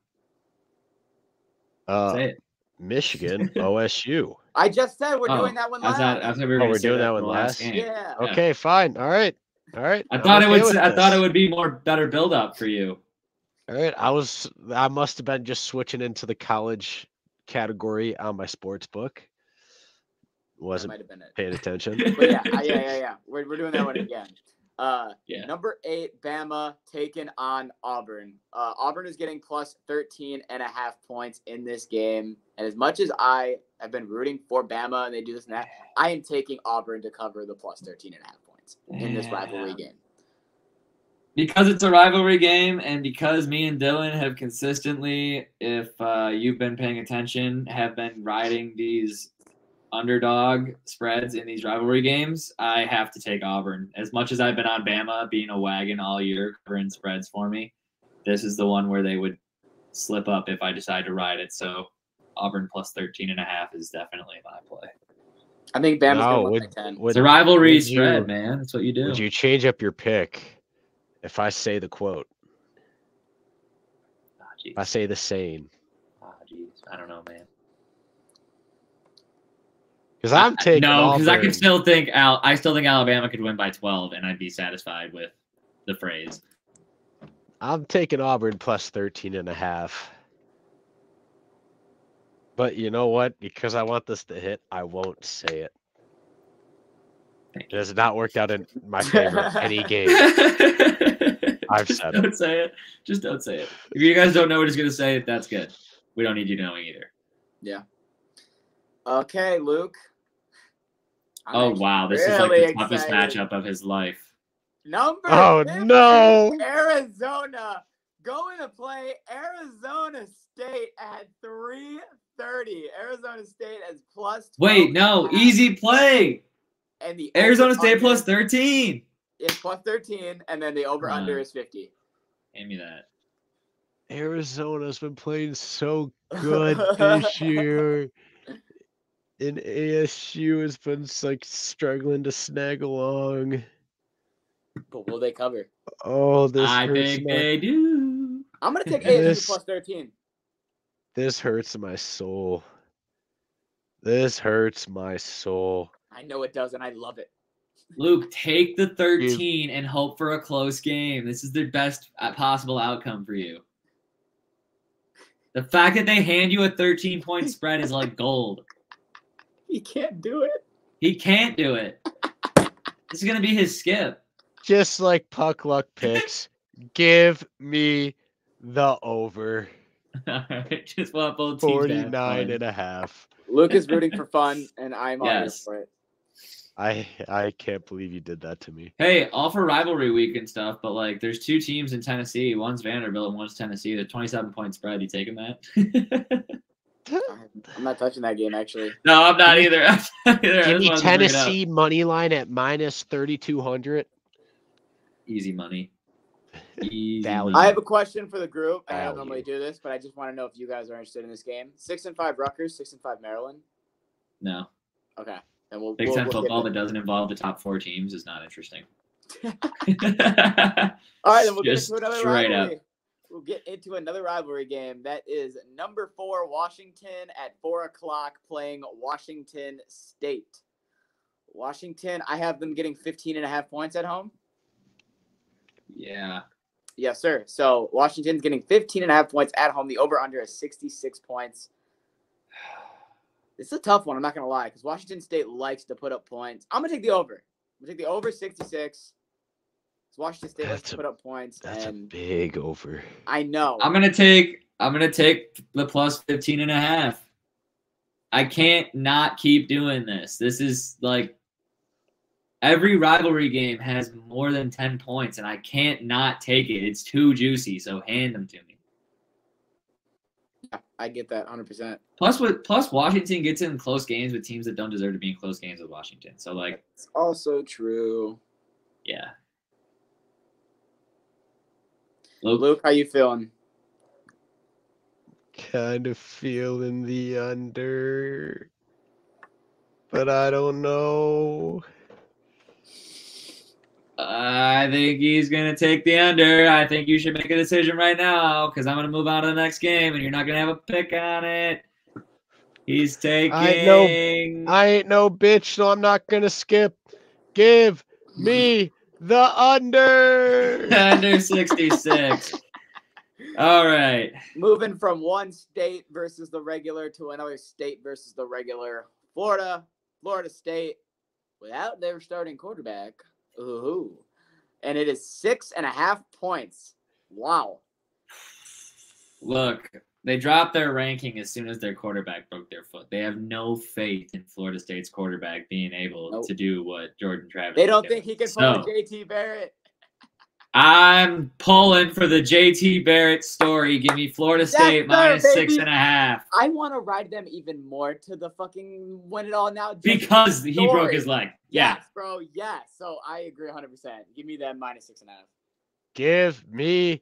Say it. Michigan, OSU. I just said we're doing that one last. We're doing that one last. Yeah. Okay, fine. All right. I thought it would be better build up for you. All right. I must have been just switching into the college category on my sports book. Wasn't paying attention. But yeah. We're doing that one again. Number 8, Bama taking on Auburn. Auburn is getting plus 13.5 points in this game. And as much as I have been rooting for Bama and they do this and that, I am taking Auburn to cover the plus 13.5 points in this rivalry game. Because it's a rivalry game and because me and Dylan have consistently, if you've been paying attention, have been riding these underdog spreads in these rivalry games, I have to take Auburn. As much as I've been on Bama being a wagon all year covering spreads for me, this is the one where they would slip up if I decide to ride it. So Auburn plus 13.5 is definitely my play. I think Bama's going to win by 10. It's a rivalry spread, man. That's what you do. Would you change up your pick if I say the quote? If I say the saying. I don't know, man. Because I'm taking because I could still think I still think Alabama could win by 12, and I'd be satisfied with the phrase. I'm taking Auburn plus 13.5. But you know what? Because I want this to hit, I won't say it. It has not worked out in my favor any game. I've said it. Don't say it. Just don't say it. If you guys don't know what he's going to say, that's good. We don't need you knowing either. Yeah. Okay, Luke. Wow. This is like the toughest matchup of his life. Number 50, no. Arizona going to play Arizona State at 3:30. Arizona State as plus 12. Wait, no. Easy play. And the Arizona State plus 13. It's plus 13, and then the over-under is 50. Hand me that. Arizona's been playing so good this year. And ASU has been like struggling to snag along. But will they cover? Oh, this I hurts think they do. I'm going to take ASU plus 13. This hurts my soul. This hurts my soul. I know it does, and I love it. Luke, take the 13 and hope for a close game. This is the best possible outcome for you. The fact that they hand you a 13-point spread is like gold. He can't do it. He can't do it. This is going to be his skip. Just like puck luck picks, give me the over. All right, just want both teams 49.5. Luke is rooting for fun, and I'm all here for it. I can't believe you did that to me. Hey, all for rivalry week and stuff, but like there's 2 teams in Tennessee. One's Vanderbilt and one's Tennessee. The 27-point spread. You taking that? I'm not touching that game, actually. No, I'm not either. Give me Tennessee money line at minus 3,200. Easy money. I have a question for the group. I don't normally do this, but I just want to know if you guys are interested in this game. 6-5 Rutgers, 6-5 Maryland. No. Okay. And we'll Big Ten football that doesn't involve the top 4 teams is not interesting. All right, then we'll get into another rivalry. We'll get into another rivalry game. That is number 4 Washington at 4 o'clock playing Washington State. Washington, I have them getting 15.5 points at home. Yeah. Yes, sir. So Washington's getting 15.5 points at home. The over-under is 66 points. It's a tough one, I'm not going to lie, because Washington State likes to put up points. I'm going to take the over. I'm going to take the over 66. Washington State likes to put up points. That's a big over. I know. I'm gonna take the plus 15.5. I can't not keep doing this. This is like every rivalry game has more than 10 points, and I can't not take it. It's too juicy, so hand them to me. Yeah, I get that 100%. Plus Washington gets in close games with teams that don't deserve to be in close games with Washington. So like it's also true. Yeah. Luke, how you feeling? Kind of feeling the under, but I don't know. I think he's going to take the under. I think you should make a decision right now because I'm going to move on to the next game, and you're not going to have a pick on it. He's taking... I ain't no bitch, so I'm not going to skip. Give me the under. Under 66. All right. Moving from one state versus the regular to another state versus the regular. Florida State, without their starting quarterback. Ooh. And it is 6.5 points. Wow. Look, they dropped their ranking as soon as their quarterback broke their foot. They have no faith in Florida State's quarterback being able to do what Jordan Travis They don't did. think he can pull a JT Barrett. I'm pulling for the JT Barrett story. Give me Florida State minus 6.5. I want to ride them even more to the fucking win it all now. Because he broke his leg. Yeah. Yes, bro. Yes. So I agree 100%. Give me that minus 6.5. Give me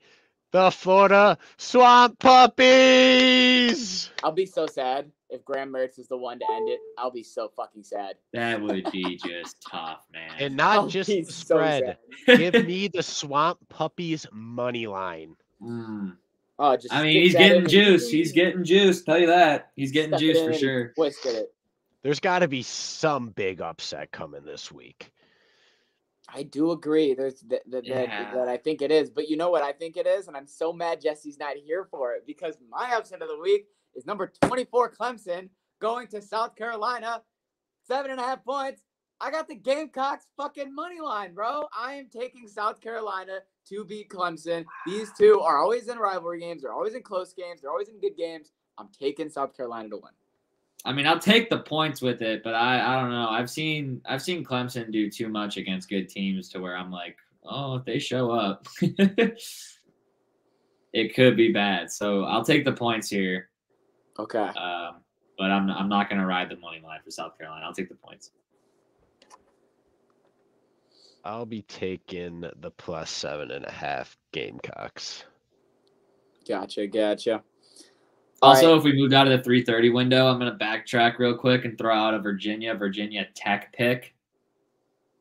the Florida Swamp Puppies. I'll be so sad if Graham Mertz is the one to end it. I'll be so fucking sad. That would be just tough, man. And not just the spread. Give me the Swamp Puppies money line. Oh, he's getting juice. He's getting juice. Tell you that. He's getting juice for sure. There's got to be some big upset coming this week. I do agree. There's that I think it is. But you know what I think it is? And I'm so mad Jesse's not here for it because my upset of the week is number 24 Clemson going to South Carolina. 7.5 points. I got the Gamecocks fucking money line, bro. I am taking South Carolina to beat Clemson. These two are always in rivalry games. They're always in close games. They're always in good games. I'm taking South Carolina to win. I mean, I'll take the points with it, but I don't know. I've seen Clemson do too much against good teams to where I'm like, oh, if they show up, it could be bad. So I'll take the points here. Okay. But I'm not going to ride the money line for South Carolina. I'll take the points. I'll be taking the plus 7.5 Gamecocks. Gotcha. Also, if we moved out of the 3:30 window, I'm going to backtrack real quick and throw out a Virginia Tech pick.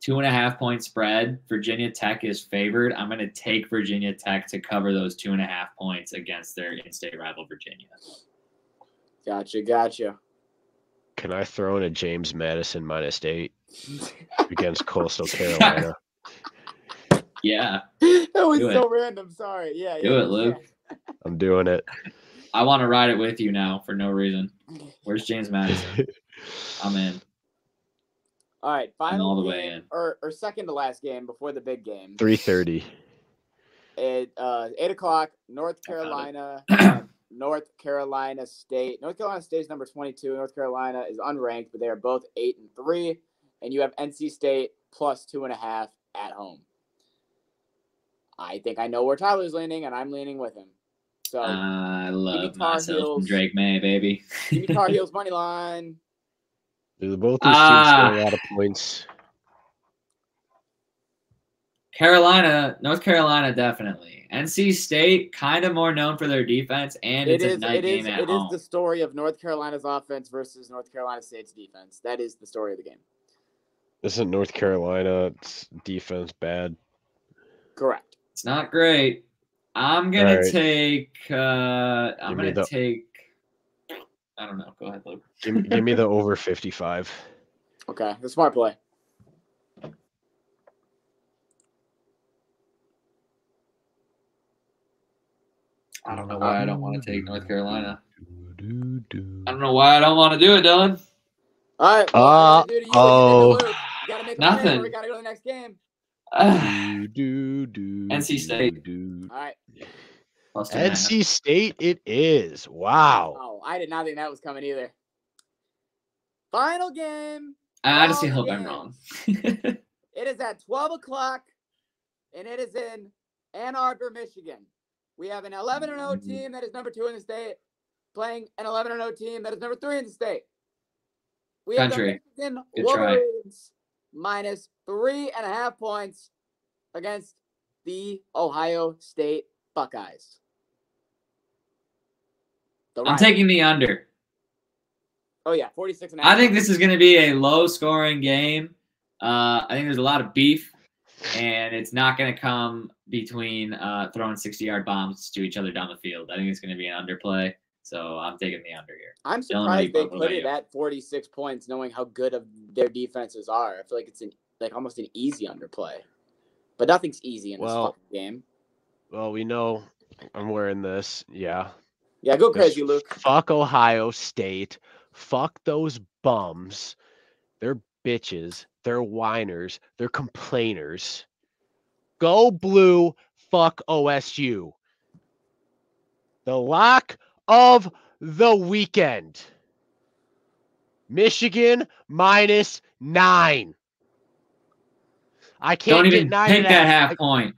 2.5 point spread. Virginia Tech is favored. I'm going to take Virginia Tech to cover those 2.5 points against their in-state rival Virginia. Gotcha. Can I throw in a James Madison minus 8 against Coastal Carolina? Yeah. That was so random. Sorry. Yeah. Do it, Luke. I'm doing it. I want to ride it with you now for no reason. Where's James Madison? I'm in. All right, I'm all the way in. Or second to last game before the big game. 3:30. At 8 o'clock, North Carolina, North Carolina State. North Carolina State is number 22. North Carolina is unranked, but they are both 8-3. And you have NC State plus 2.5 at home. I think I know where Tyler's leaning, and I'm leaning with him. So I love myself Drake May, baby. Give me Tar Heels money line. Both these teams score a lot of points. North Carolina, definitely. NC State, kind of more known for their defense, and it's a night game at home. It is the story of North Carolina's offense versus North Carolina State's defense. That is the story of the game. Isn't North Carolina's defense bad? Correct. It's not great. I'm gonna take. I don't know. Go ahead, Luke. Give me the over 55. Okay, the smart play. I don't know why I don't want to take North Carolina. I don't know why I don't want to do it, Dylan. All right. Nothing. We gotta go to the next game. NC State. All right. NC State it is. Wow. Oh, I did not think that was coming either. Final game. I honestly hope I'm wrong. It is at 12 o'clock, and it is in Ann Arbor, Michigan. We have an 11-0 team that is number 2 in the state playing an 11-0 team that is number 3 in the state. We have the Michigan Wolverines minus 3.5 points against the Ohio State Buckeyes. I'm taking the under. Oh, yeah, 46.5. I think this is going to be a low-scoring game. I think there's a lot of beef, and it's not going to come between throwing 60-yard bombs to each other down the field. I think it's going to be an underplay, so I'm taking the under here. I'm surprised they put it at 46 points, knowing how good of their defenses are. I feel like it's almost an easy underplay, but nothing's easy in this fucking game. Well, we know I'm wearing this. Yeah. Yeah, go crazy, Luke. Fuck Ohio State. Fuck those bums. They're bitches. They're whiners. They're complainers. Go blue. Fuck OSU. The lock of the weekend. Michigan -9. I can't Don't even get 9 take that half point.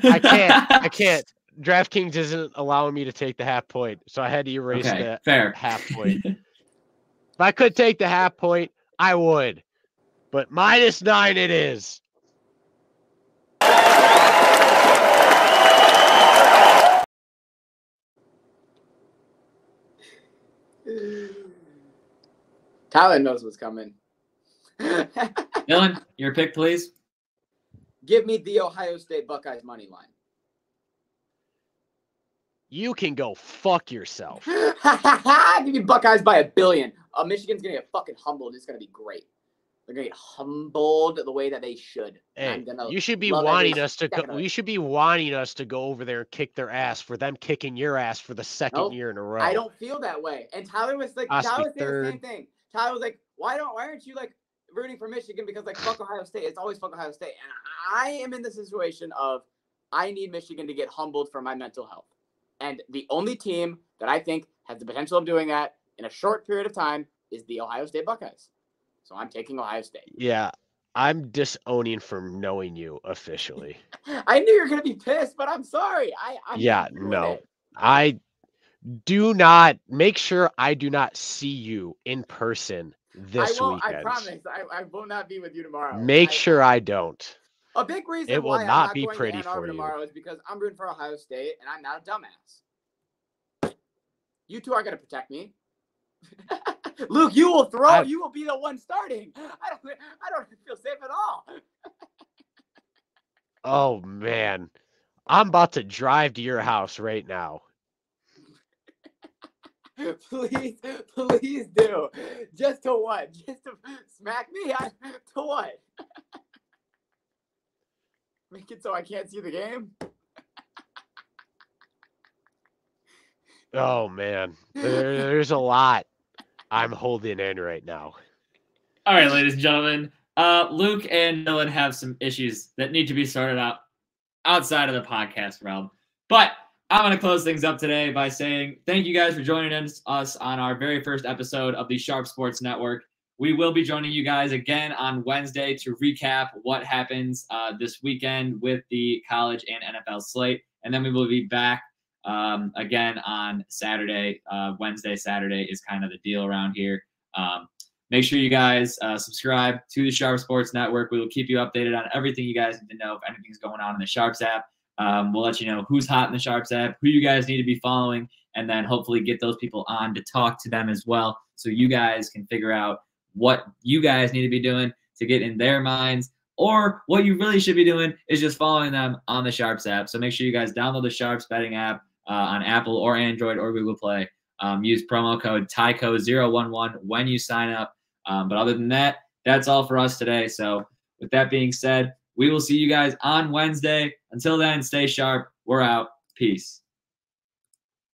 I can't. DraftKings isn't allowing me to take the half point, so I had to erase the half point. If I could take the half point, I would. But -9 it is. Tyler knows what's coming. Dylan, your pick, please. Give me the Ohio State Buckeyes money line. You can go fuck yourself. Give me Buckeyes by 1 billion. Michigan's going to get fucking humbled. It's going to be great. They're going to get humbled the way that they should. Hey, you should be wanting us to go. You should be wanting us to go over there and kick their ass for them kicking your ass for the second year in a row. I don't feel that way. And Tyler was like, Tyler said the same thing. Tyler was like, why aren't you like rooting for Michigan? Because like fuck Ohio State. It's always fuck Ohio State. And I am in the situation of I need Michigan to get humbled for my mental health. And the only team that I think has the potential of doing that in a short period of time is the Ohio State Buckeyes. So I'm taking Ohio State. Yeah, I'm disowning from knowing you officially. I knew you were going to be pissed, but I'm sorry. I do not make sure I do not see you in person this weekend. I promise. I will not be with you tomorrow. Make sure I don't. A big reason it will why not I'm be going pretty to Ann Arbor for tomorrow is because I'm rooting for Ohio State and I'm not a dumbass. You two are going to protect me. Luke, you will throw. You will be the one starting. I don't feel safe at all. Oh man, I'm about to drive to your house right now. Please do. Just to what? Just to smack me? To what? Make it so I can't see the game? Oh man, there's a lot I'm holding in right now. All right, ladies and gentlemen, Luke and Dylan have some issues that need to be sorted out outside of the podcast realm. But I'm going to close things up today by saying thank you guys for joining us on our very first episode of the Sharpz Sports Network. We will be joining you guys again on Wednesday to recap what happens this weekend with the college and NFL slate. And then we will be back again on Saturday. Wednesday, Saturday is kind of the deal around here. Make sure you guys subscribe to the Sharpz Sports Network. We will keep you updated on everything you guys need to know if anything's going on in the Sharpz app. We'll let you know who's hot in the Sharpz app, who you guys need to be following, and then hopefully get those people on to talk to them as well so you guys can figure out what you guys need to be doing to get in their minds, or what you really should be doing is just following them on the Sharpz app. So make sure you guys download the Sharpz betting app on Apple or Android or Google Play. Use promo code TYCO011 when you sign up. But other than that, that's all for us today. So with that being said, we will see you guys on Wednesday. Until then, stay sharp. We're out. Peace.